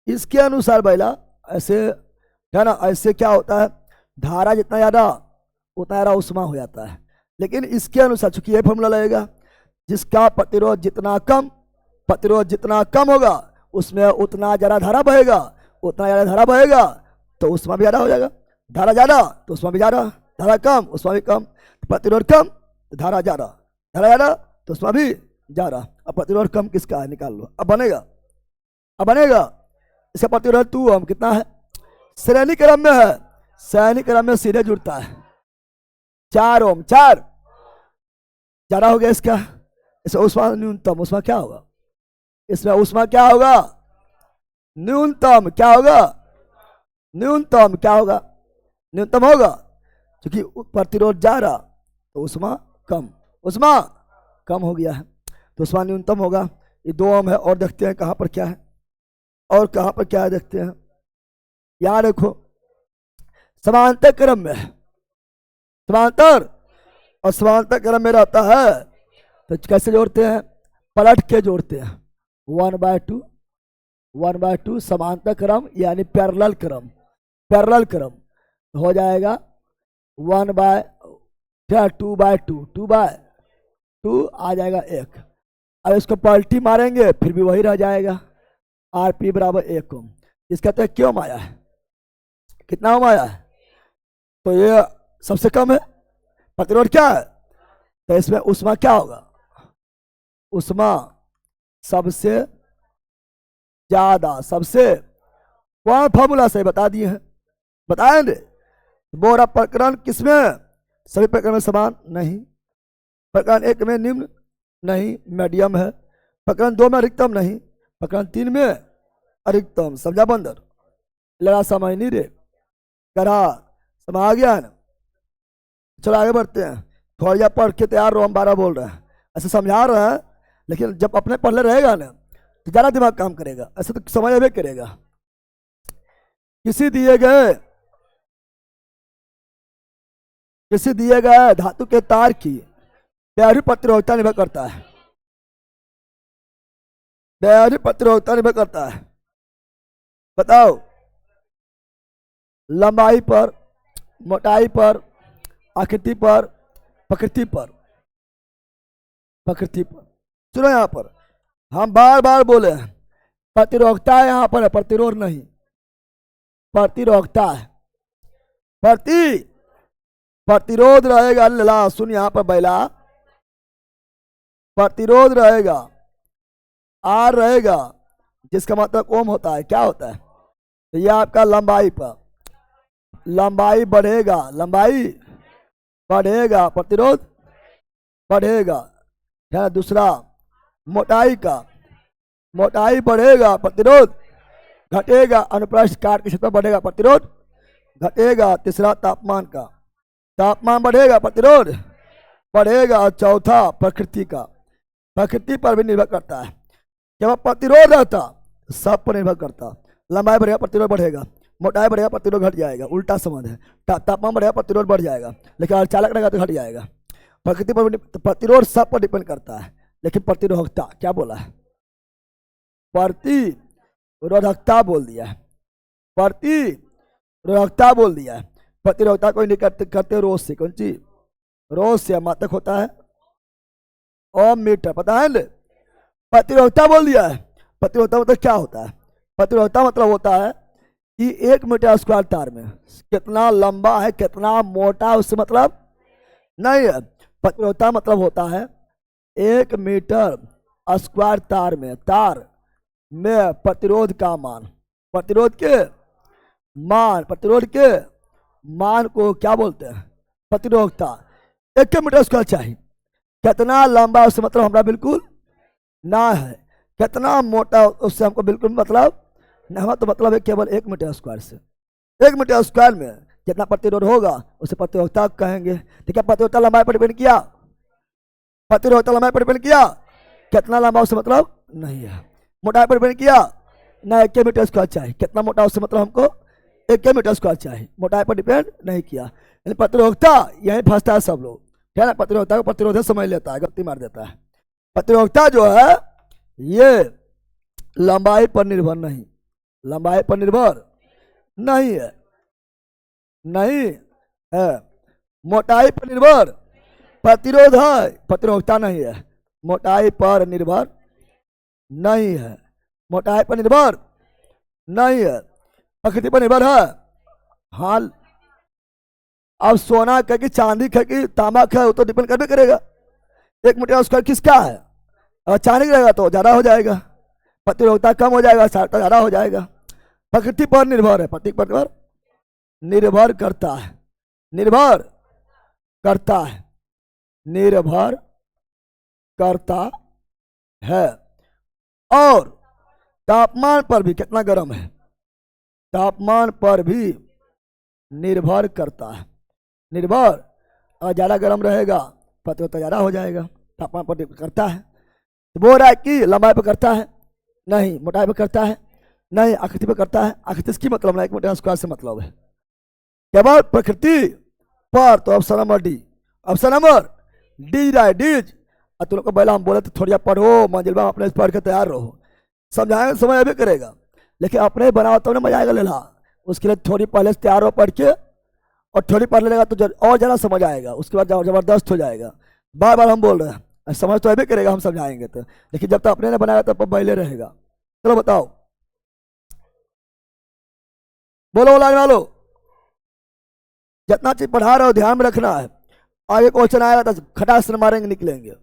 इसके अनुसार पहला ऐसे है ना, ऐसे क्या होता है, धारा जितना ज्यादा उतना ज्यादा उष्मा हो जाता है, लेकिन इसके अनुसार चूंकि ये फॉर्मूला लगेगा, जिसका प्रतिरोध जितना कम होगा उसमें उतना ज्यादा धारा बहेगा, उतना ज्यादा धारा बहेगा तो उष्मा भी ज्यादा हो जाएगा, धारा ज्यादा तो उष्मा भी ज्यादा, धारा कम उष्मा भी कम, प्रतिरोध कम तो धारा ज्यादा, धारा ज्यादा तो उष्मा भी ज्यादा। अब प्रतिरोध कम किसका है निकाल लो, अब बनेगा इसका प्रतिरोध 2 ओम कितना है, श्रेणी क्रम में है, श्रेणी क्रम में सीधे जुड़ता है, 4 ओम, 4 ज्यादा हो गया इसका, इसमें उष्मा न्यूनतम, उष्मा क्या होगा, इसमें उष्मा क्या होगा, न्यूनतम क्या होगा, न्यूनतम क्या होगा, न्यूनतम होगा, क्योंकि प्रतिरोध ज्यादा तो उष्मा कम हो गया है, तो उष्मा न्यूनतम होगा, ये 2 ओम है। और देखते हैं कहां पर क्या है, और कहां पर क्या है देखते हैं, यहां देखो समांतर क्रम में, समांतर और समांतर क्रम में रहता है तो कैसे जोड़ते हैं, पलट के जोड़ते हैं, 1/2 समांतर क्रम यानी पैरेलल क्रम हो जाएगा 2/2 आ जाएगा 1। अब इसको पलटी मारेंगे फिर भी वही रह जाएगा, आरपी बराबर 1 ओम। इसका तो क्यों आया है, कितना ओम आया है, तो ये सबसे कम है, प्रतिरोध क्या है, तो इसमें उष्मा क्या होगा, उष्मा सबसे ज्यादा, सबसे कौन फॉर्मूला से बता दिए हैं, बताएंगे। बोरा प्रकरण किसमें, सभी प्रकरण में समान नहीं, प्रकरण 1 में निम्न नहीं मीडियम है, प्रकरण 2 में अधिकतम नहीं, प्रकरण 3 में अधिकतम, समझा बंदर, लड़ा समझ नहीं रे, करा समझ आ गया ना। चलो आगे बढ़ते हैं, थोड़ा पढ़ के तैयार रहो, हम 12 बोल रहे हैं, ऐसे समझा रहे हैं, लेकिन जब अपने पढ़ले रहेगा ना तो ज्यादा दिमाग काम करेगा, ऐसे तो समझ भी करेगा। किसी दिए गए धातु के तार की व्यावहारिक प्रतिरोधकता निर्भर करता है, बताओ, लंबाई पर, मोटाई पर, आकृति पर, प्रकृति पर। सुनो यहां पर हम बार बार बोले प्रतिरोधकता है, यहां पर है प्रतिरोध नहीं, प्रतिरोधकता है, प्रतिरोध रहेगा, लला सुन यहां पर बैला, प्रतिरोध रहेगा, आर रहेगा, जिसका मतलब ओम होता है, क्या होता है, तो ये आपका लंबाई पर, लंबाई बढ़ेगा, प्रतिरोध बढ़ेगा, है दूसरा मोटाई बढ़ेगा, प्रतिरोध घटेगा, अनुप्रस्थ काट के क्षेत्र बढ़ेगा, प्रतिरोध घटेगा, तीसरा तापमान बढ़ेगा, प्रतिरोध बढ़ेगा, और चौथा प्रकृति पर भी निर्भर करता है, जब प्रतिरोध रहता सब पर निर्भर करता, लंबाई बढ़ेगा प्रतिरोध बढ़ेगा, मोटाई बढ़ेगा प्रतिरोध घट जाएगा, उल्टा संबंध है। तापमान बढ़ेगा प्रतिरोध बढ़ जाएगा, लेकिन अगर चालक रहेगा तो घट जाएगा। प्रकृति पर प्रतिरोध सब पर डिपेंड करता है, लेकिन प्रतिरोधकता क्या बोला है, प्रतिरोधकता बोल दिया है, प्रतिरोधकता बोल दिया है। प्रतिरोधकता को इंडिकेट करते रोज से, कौन सी रोज से मात्रक होता है ओम मीटर, पता है ना। प्रतिरोधकता बोल दिया है। प्रतिरोधकता मतलब क्या होता है, प्रतिरोधकता मतलब होता है कि 1 मीटर स्क्वायर तार में कितना लंबा है कितना मोटा है उससे मतलब नहीं है। प्रतिरोधकता मतलब होता है 1 मीटर स्क्वायर तार में प्रतिरोध का मान, प्रतिरोध के मान को क्या बोलते हैं, प्रतिरोधकता। 1 मीटर स्क्वायर चाहिए, कितना लंबा उससे मतलब हमारा बिल्कुल ना है, कितना मोटा उससे हमको बिल्कुल मतलब नहीं, तो मतलब है केवल 1 मीटर स्क्वायर से। 1 मीटर स्क्वायर में कितना प्रतिरोध होगा उसे प्रतिरोधकता कहेंगे। तो क्या प्रतिरोधकता लंबाई पर डिपेंड किया, प्रतिरोधकता लंबाई पर डिपेंड किया, कितना लंबा उससे मतलब नहीं है। मोटाई पर डिपेंड किया ना, 1 मीटर स्क्वायर चाहिए, कितना मोटा उससे मतलब हमको 1 मीटर स्क्वायर चाहिए, मोटाई पर डिपेंड नहीं किया। यानी प्रतिरोधकता यही फंसता है सब लोग, क्या ना, प्रतिरोधकता को प्रतिरोध समझ लेता है, गलती मार देता है। प्रतिरोधकता जो है ये लंबाई पर निर्भर नहीं, लंबाई पर निर्भर नहीं है, नहीं है। मोटाई पर निर्भर प्रतिरोध है, प्रतिरोधकता नहीं है। मोटाई पर निर्भर नहीं है, मोटाई पर निर्भर नहीं है, प्रकृति पर निर्भर है। हाल अब सोना कहे कि चांदी कहे कि तांबा है, वो तो डिपेंड करबे करेगा 1 मीटर स्क्वायर किसका है। अगर चांदी रहेगा तो ज्यादा हो जाएगा, प्रतिरोधकता कम हो जाएगा, सार्थकता ज्यादा हो जाएगा। प्रकृति पर निर्भर है, प्रकृति पर निर्भर करता है, निर्भर करता है, निर्भर करता है। और तापमान पर भी कितना गर्म है, तापमान पर भी निर्भर करता है, निर्भर। और ज़्यादा गर्म रहेगा प्रतिरोधकता ज़्यादा हो जाएगा, तापमान पर निर्भर करता है। तो बोल रहा है कि लंबाई पर करता है नहीं, मोटाई पर करता है नहीं, आकृति पर करता है। आकृति इसकी मतलब नहीं, 1 मीटर स्क्वायर से मतलब है केवल प्रकृति पर। तो option number D, option number D right D's. और तुम लोग को पहले हम बोले तो थोड़ी पढ़ो, मंजिलबा अपने पढ़ के तैयार रहो, समझाएंगे समझ भी करेगा, लेकिन अपने बनाओ तो मजा आएगा लेला। उसके लिए थोड़ी पहले से तैयार हो पढ़ के, और थोड़ी पढ़ लेगा तो और ज़्यादा समझ आएगा, उसके बाद जबरदस्त हो जाएगा। बार बार हम बोल रहे हैं, समझ तो भी करेगा, हम समझाएंगे तो, लेकिन जब तक अपने ने बनाया तब पहले रहेगा। चलो बताओ, बोलो लाने वालो, जितना चीज पढ़ा रहे हो ध्यान में रखना है। आगे क्वेश्चन आएगा तो खटाक से मारेंगे निकलेंगे।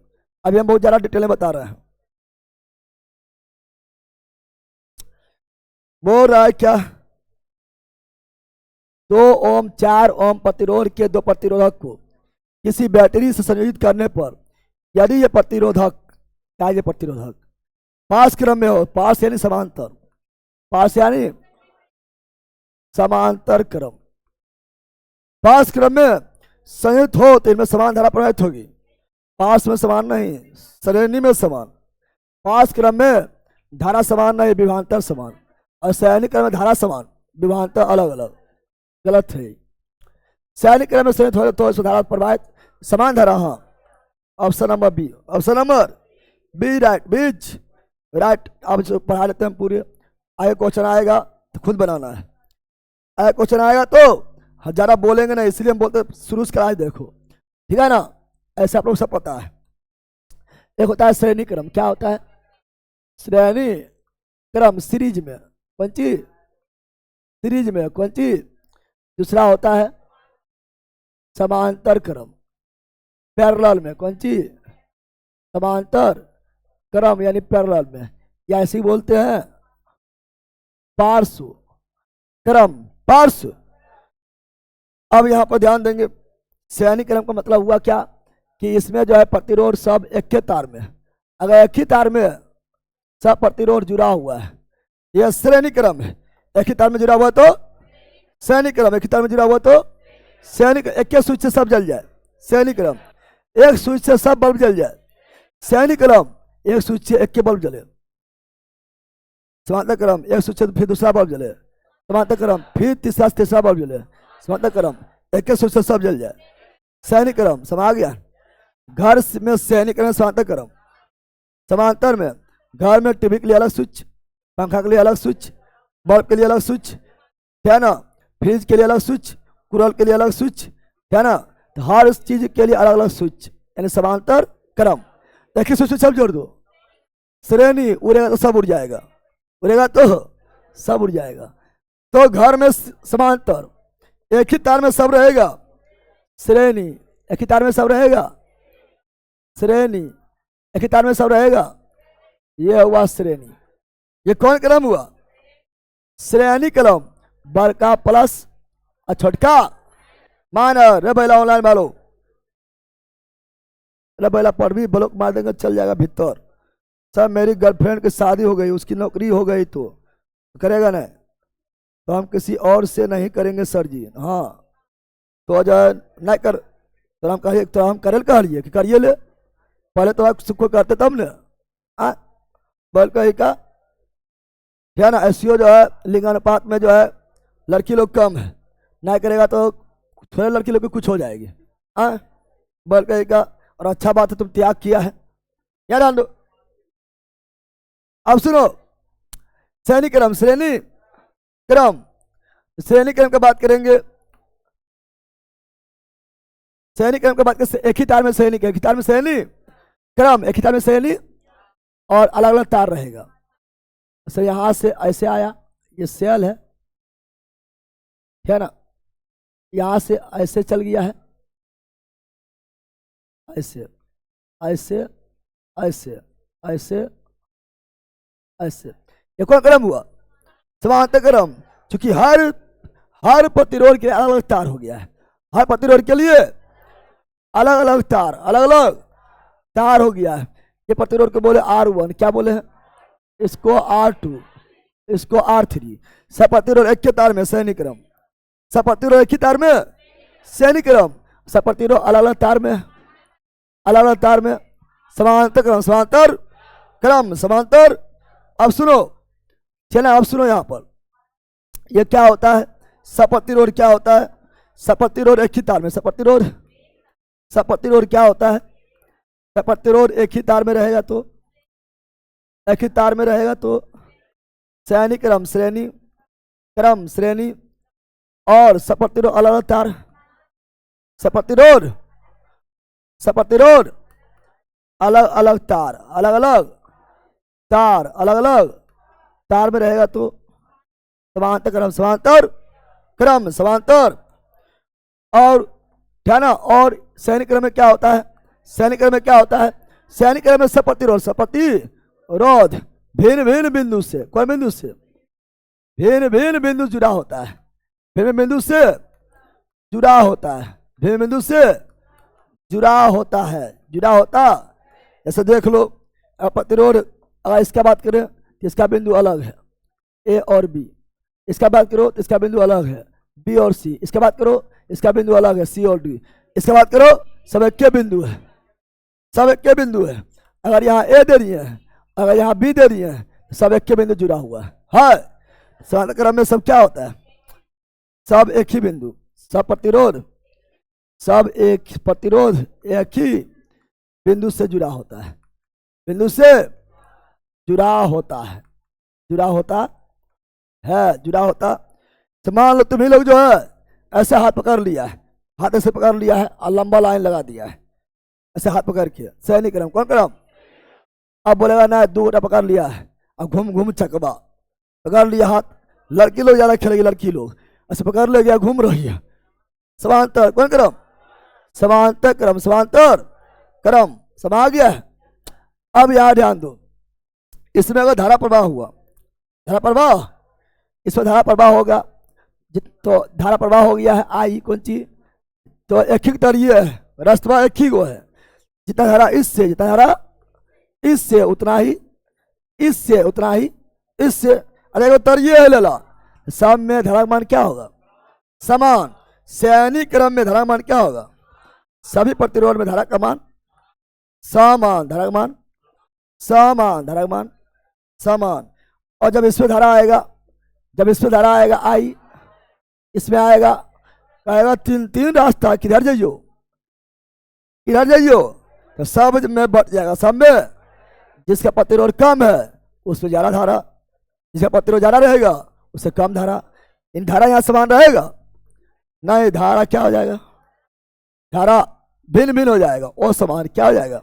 अभी हम बहुत ज्यादा डिटेल में बता रहे हैं। बोल रहा है क्या, 2 ओम 4 ओम प्रतिरोध के 2 प्रतिरोधक को किसी बैटरी से संयोजित करने पर यदि ये प्रतिरोधक, क्या ये प्रतिरोधक पास क्रम में हो, पास यानी समांतर, पास यानी समांतर क्रम, पास क्रम में संयुक्त हो तो इनमें समान धारा प्रवाहित होगी। पास में समान नहीं, श्रेणी में समान। पास क्रम में धारा समान नहीं, विभवांतर समान। और श्रेणी क्रम में धारा समान, विभवांतर अलग अलग, गलत है। श्रेणी क्रम में संयुक्त हो तो धारा प्रवाहित समान धारा, हाँ option number B, option number B right B's right. अब पढ़ा लेते हैं पूरे। आगे क्वेश्चन आएगा तो खुद बनाना है, आगे क्वेश्चन आएगा तो ज़्यादा बोलेंगे ना, इसलिए हम बोलते शुरू से कराए देखो, ठीक है ना। ऐसे आप लोग सब पता है। एक होता है श्रेणी क्रम, क्या होता है श्रेणी क्रम, सीरीज में कौन सी, सीरीज में कौन सी। दूसरा होता है समांतर क्रम, पैरेलल में कौन सी, समांतर क्रम यानी पैरेलल में, या ऐसे ही बोलते हैं पार्श्व क्रम, पार्श्व। अब यहाँ पर ध्यान देंगे, श्रेणी क्रम का मतलब हुआ क्या कि इसमें जो है प्रतिरोध सब एक ही तार में, अगर एक ही तार में सब प्रतिरोध जुड़ा हुआ है, यह श्रेणी क्रम है। एक ही तार में जुड़ा हुआ तो श्रेणी क्रम, एक ही तार में जुड़ा हुआ तो श्रेणी, एक ही स्विच से सब जल जाए श्रेणी क्रम, एक स्विच से सब बल्ब जल जाए श्रेणी क्रम, एक स्विच से एक के बल्ब जले। समांतर क्रम, एक स्विच से फिर दूसरा बल्ब जले, समांतर क्रम, फिर तीसरा बल्ब जले, समांतर क्रम, एक एक स्विच से सब जल जाए। सैनिक क्रम समा गया। घर में सैनिक क्रम समांतर क्रम, समांतर में घर में टीवी के लिए अलग स्विच, पंखा के लिए अलग स्विच, बल्ब के लिए अलग स्विच, है ना, फ्रिज के लिए अलग स्विच, कूलर के लिए अलग स्विच, है ना, तो हर चीज के लिए अलग अलग स्विच, यानी समांतर क्रम। देखिए स्विच सब जोड़ दो, श्रेणी उड़ेगा तो सब उड़ जाएगा, उड़ेगा तो सब उड़ जाएगा। तो घर में समांतर एक ही तार में सब रहेगा, श्रेणी एक ही तार में सब रहेगा, श्रेणी एक ही तार में सब रहेगा, ये हुआ श्रेणी। ये कौन क्रम हुआ? श्रेणी क्रम। बड़का प्लस और छोटका माइनर। रे बैला ऑनलाइन वालों, रे बैला पर भी ब्लॉक मार देंगे चल जाएगा भीतर। सब मेरी गर्लफ्रेंड की शादी हो गई, उसकी नौकरी हो गई तो करेगा ना, तो हम किसी और से नहीं करेंगे सर जी। हाँ तो जो नहीं कर तो हम कहिए, तो हम करे कहिए कि करिए ले, पहले तो आप सुख करते तब ने बोल कही का, है ना। ऐसी जो है लिंगानुपात में जो है लड़की लोग कम है, नहीं करेगा तो थोड़े लड़की लोग की कुछ हो जाएगी। बोल कही का, और अच्छा बात है तुम त्याग किया है, क्या जान दो। अब सुनो, श्रेणी क्रम, श्रेणी क्रम, श्रेणी क्रम की बात करेंगे। श्रेणी क्रम की बात करें, एक ही तार में श्रेणी, एक ही तार में श्रेणी क्रम, एक ही तार में श्रेणी और अलग अलग तार रहेगा। सर यहां से ऐसे आया, ये सेल है ना, यहां से ऐसे चल गया है, ऐसे ऐसे ऐसे ऐसे ऐसे, ये कौन क्रम हुआ? समांतर क्रम। क्योंकि हर प्रतिरोध के अलग अलग तार हो गया है, हर प्रतिरोध के लिए अलग अलग तार, अलग अलग तार हो गया है। ये प्रतिरोध को बोले R1, क्या बोले हैं इसको? R2, इसको R3। सब प्रतिरोध एक के तार में श्रेणी क्रम, सब प्रतिरोध एक ही तार में श्रेणी क्रम, सब प्रतिरोध अलग अलग तार में, अलग अलग तार में समांतर क्रम, समांतर क्रम, समांतर। अब सुनो, चले अब सुनो, यहां पर ये क्या होता है? सपतिरोध क्या होता है? सपतिरोध एक ही तार में, सपतिरोध, सपतिरोध क्या होता है? सपतिरोध एक ही तार में रहेगा तो, एक ही तार में रहेगा तो श्रेणी क्रम, श्रेणी क्रम, श्रेणी और सपतिरोध अलग अलग तार, सपतिरोध, सपतिरोध अलग अलग तार, अलग अलग तार, अलग अलग तार में रहेगा तो समांतर क्रम, समांतर क्रम, समांतर। और क्या ना, और श्रेणी क्रम में क्या होता है? श्रेणी क्रम में क्या होता है? श्रेणी क्रम में सपतिरोध, सपतिरोध भिन्न भिन्न बिंदु से, कौन बिंदु से? भिन्न भिन्न बिंदु जुड़ा होता है, भिन्न बिंदु से जुड़ा होता है, भिन्न बिंदु से जुड़ा होता है, जुड़ा होता। जैसे देख लो प्रतिरोध, अगर इसका बात करें तो इसका बिंदु अलग है ए और बी, इसका बात करो तो इसका बिंदु अलग है बी और सी, इसका बात करो इसका बिंदु अलग है सी और डी, इसका बात करो सब एक के बिंदु है, सब एक के बिंदु है। अगर यहाँ ए दे रही है, अगर यहाँ बी दे रही है, सब एक के बिंदु जुड़ा हुआ है। समांतर क्रम में सब क्या होता है? सब एक ही बिंदु, सब प्रतिरोध, सब एक प्रतिरोध एक ही बिंदु से जुड़ा होता है, बिंदु से जुड़ा होता है, जुड़ा होता है, जुड़ा होता। तो मान लो तुम्ही लोग जो है ऐसे हाथ पकड़ लिया है, हाथ ऐसे पकड़ लिया है और लंबा लाइन लगा दिया है, ऐसे हाथ पकड़ के, श्रेणी क्रम, कौन क्रम? अब बोलेगा ना दो गोटा पकड़ लिया है, अब घूम घूम चकवा, पकड़ लिया हाथ, लड़की लोग ज्यादा खेलेगी, लड़की लोग ऐसे पकड़ ले गया, घूम रही है, समांतर, कौन क्रम? समांतर क्रम, समांतर क्रम, समा गया है। अब यहां ध्यान दो, इसमें अगर धारा प्रवाह हुआ, धारा प्रवाह, इसमें धारा प्रवाह होगा, तो धारा प्रवाह हो गया है आई, कौन चीज? तो एक ही तरीय है, रास्ता एक ही गो है, जितना धारा इससे, जितना धारा इससे उतना ही, इससे उतना ही, इससे। अरे तरीय है लेला, सब में धारा मान क्या होगा? समान। श्रेणी क्रम में धारा मान क्या होगा? सभी प्रतिरोध में धारा का मान समान, धारा का मान समान, धारा का मान समान। और जब इसमें धारा आएगा जब इसमें धारा आएगा आई, इसमें आएगा, कहेगा तीन तीन रास्ता, किधर जाइयो, किधर जाइयो, तो सब में बढ़ जाएगा। सब में जिसका प्रतिरोध कम है उसमें ज्यादा धारा, जिसका प्रतिरोध ज्यादा रहेगा उससे कम धारा। इन धारा यहाँ समान रहेगा नहीं, धारा क्या हो जाएगा, धारा भिन्न भिन्न हो जाएगा, असमान क्या हो जाएगा,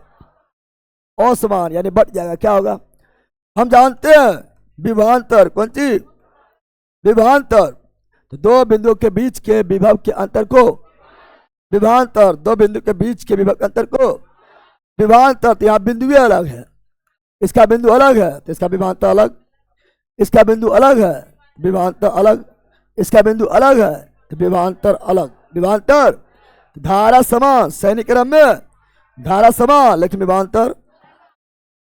असमान यानी बढ़ जाएगा। क्या होगा, हम जानते हैं विभवांतर, कौन चीज, विभवांतर। तो दो बिंदुओं के बीच के विभव के अंतर को विभवांतर, दो बिंदु के बीच के विभव के अंतर को विभवांतर। तो यहाँ बिंदु अलग है, इसका बिंदु अलग है तो इसका विभवांतर अलग, इसका बिंदु अलग है विभवांतर अलग, इसका बिंदु अलग है तो विभवांतर अलग। विभवांतर धारा समान, सैनिक क्रम में धारा समान लेकिन विभवांतर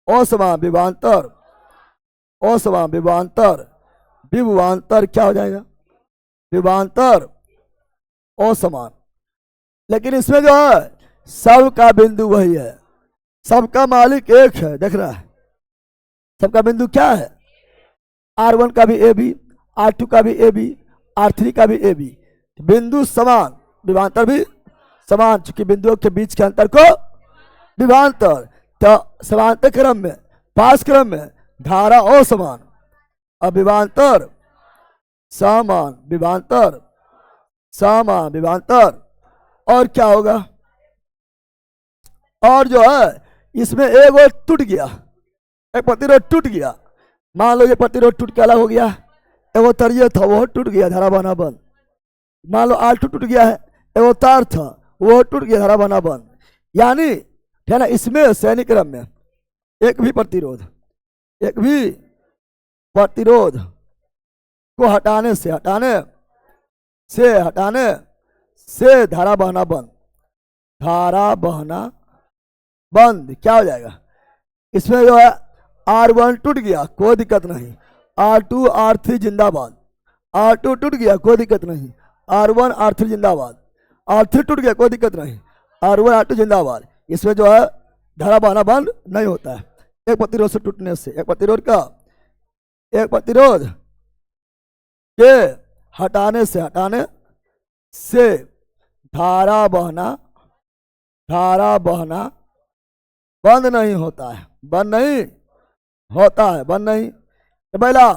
असमान, विभवांतर असमान, विभवांतर विभवांतर क्या हो जाएगा, विभवांतर असमान। लेकिन इसमें जो है सबका बिंदु वही है, सबका मालिक एक है, देख रहा है, सबका बिंदु क्या है, R1 का भी ए बी, R2 का भी ए बी, R3 का भी ए बी, बिंदु समान, विभवांतर भी समान, चूंकि बिंदुओं के बीच के अंतर को विभवांतर। तो समांतर क्रम में, पास क्रम में धारा असमान, अब विभवांतर समान, विभवांतर समान, विभवांतर। और क्या होगा, और जो है इसमें एक और टूट गया, एक प्रतिरोध टूट गया, मान लो ये प्रतिरोध टूट के अलग हो गया, एगो तरिये था वो टूट गया, धारा बना बंद। मान लो R2 टूट गया है, एगो तार था वो टूट गया, धारा बना बंद। यानी है ना, इसमें सैनिक क्रम में एक भी प्रतिरोध, एक भी प्रतिरोध को हटाने से धारा बहना बंद, धारा बहना बंद। क्या हो जाएगा, इसमें जो है R1 टूट गया कोई दिक्कत नहीं, R2 R3 जिंदाबाद, R2 टूट गया कोई दिक्कत नहीं, R1 R3 जिंदाबाद, R3 टूट गया कोई दिक्कत नहीं, R1 R2 जिंदाबाद। इसमें जो है धारा बहना बंद नहीं होता है, एक प्रतिरोध से टूटने से, एक प्रतिरोध का, एक प्रतिरोध के हटाने से धारा बहना बंद नहीं होता है, बंद नहीं होता है, बंद नहीं। तो पहला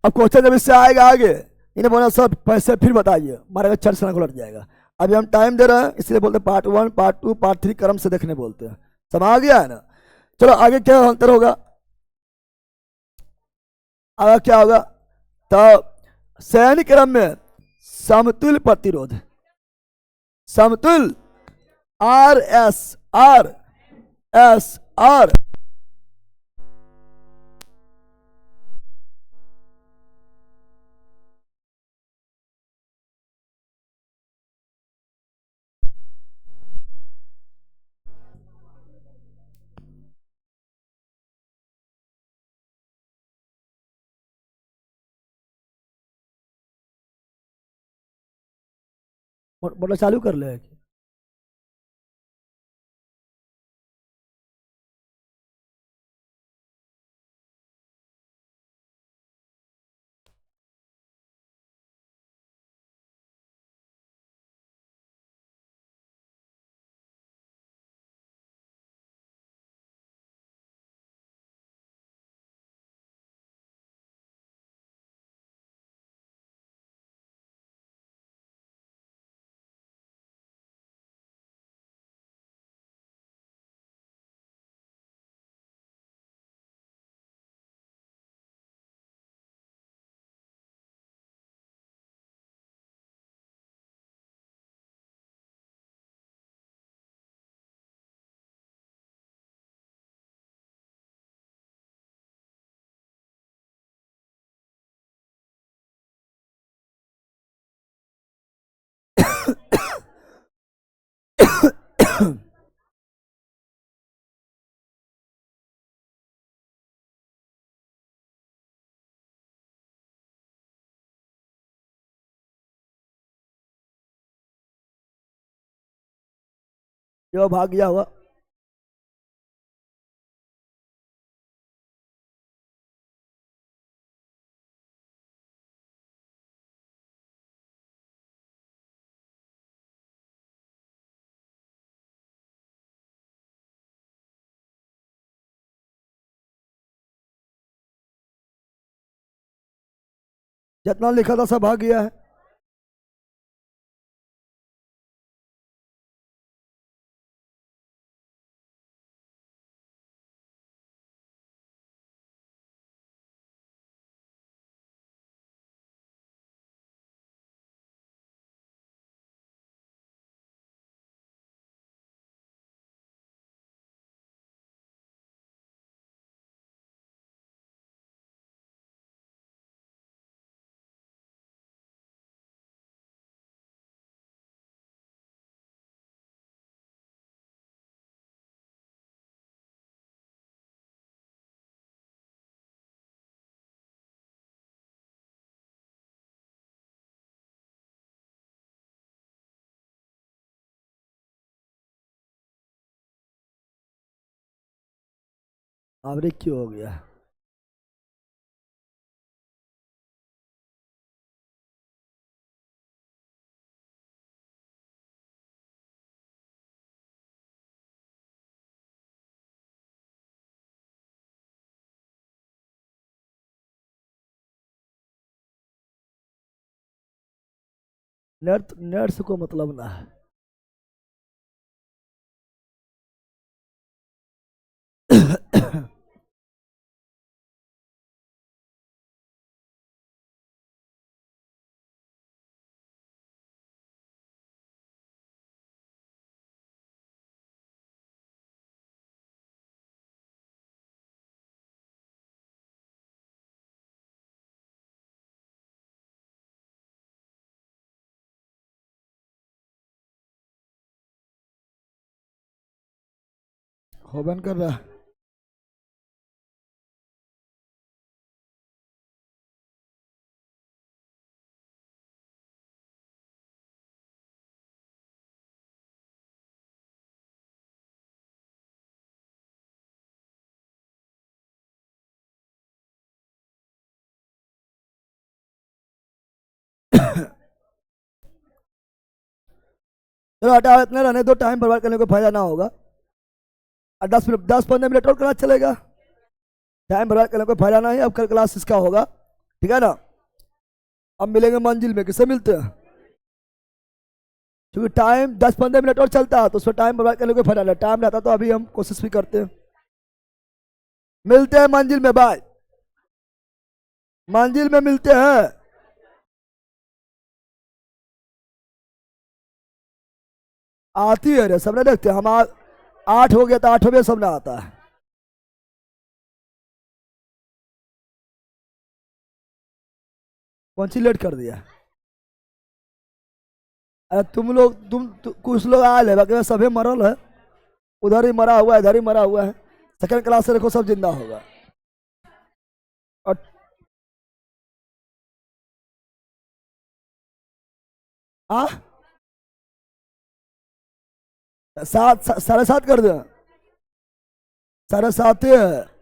अब क्वेश्चन जब इससे आएगा आगे, इन्हें बोला सर पैसे फिर बताइए, हमारे चर्चा को लट जाएगा। अभी हम टाइम दे रहे हैं इसलिए बोलते पार्ट 1 पार्ट 2 पार्ट 3 क्रम से देखने बोलते हैं, समझ आ गया है ना। चलो आगे क्या अंतर होगा, आगे क्या होगा, तो सैनिक क्रम में समतुल्य प्रतिरोध, समतुल्य R बोलो चालू कर ले। जो भाग गया हुआ जितना लिखा था सब भाग गया है। अब क्यों हो गया? नर्स को मतलब ना है। हो बंद कर रहा। चलो हटा, इतने रहने दो, टाइम बर्बाद करने को फायदा ना होगा। 10 मिनट, 10-15 मिनट और क्लास चलेगा। टाइम बर्बाद करने को फायदा नहीं, अब कल क्लास इसका होगा, ठीक है ना। अब मिलेंगे मंजिल में, किससे मिलते हैं? क्योंकि टाइम 10-15 मिनट और चलता है तो उसमें टाइम बर्बाद करने को फायदा नहीं। टाइम रहता तो अभी हम कोशिश भी करते हैं। मिलते हैं मंजिल में, बाय। मंजिल में मिलते हैं। आती है रे, सबने देखते हैं हम 8 हो गया तो 8 बजे सबने आता है। कौन सी लेट कर दिया? अरे तुम लोग, कुछ लोग आए है, बाकी सभी मरल है। उधर ही मरा हुआ है, इधर ही मरा हुआ है। सेकंड क्लास से देखो सब जिंदा होगा। और आ 7, 7:30 कर दे। 7:30 है।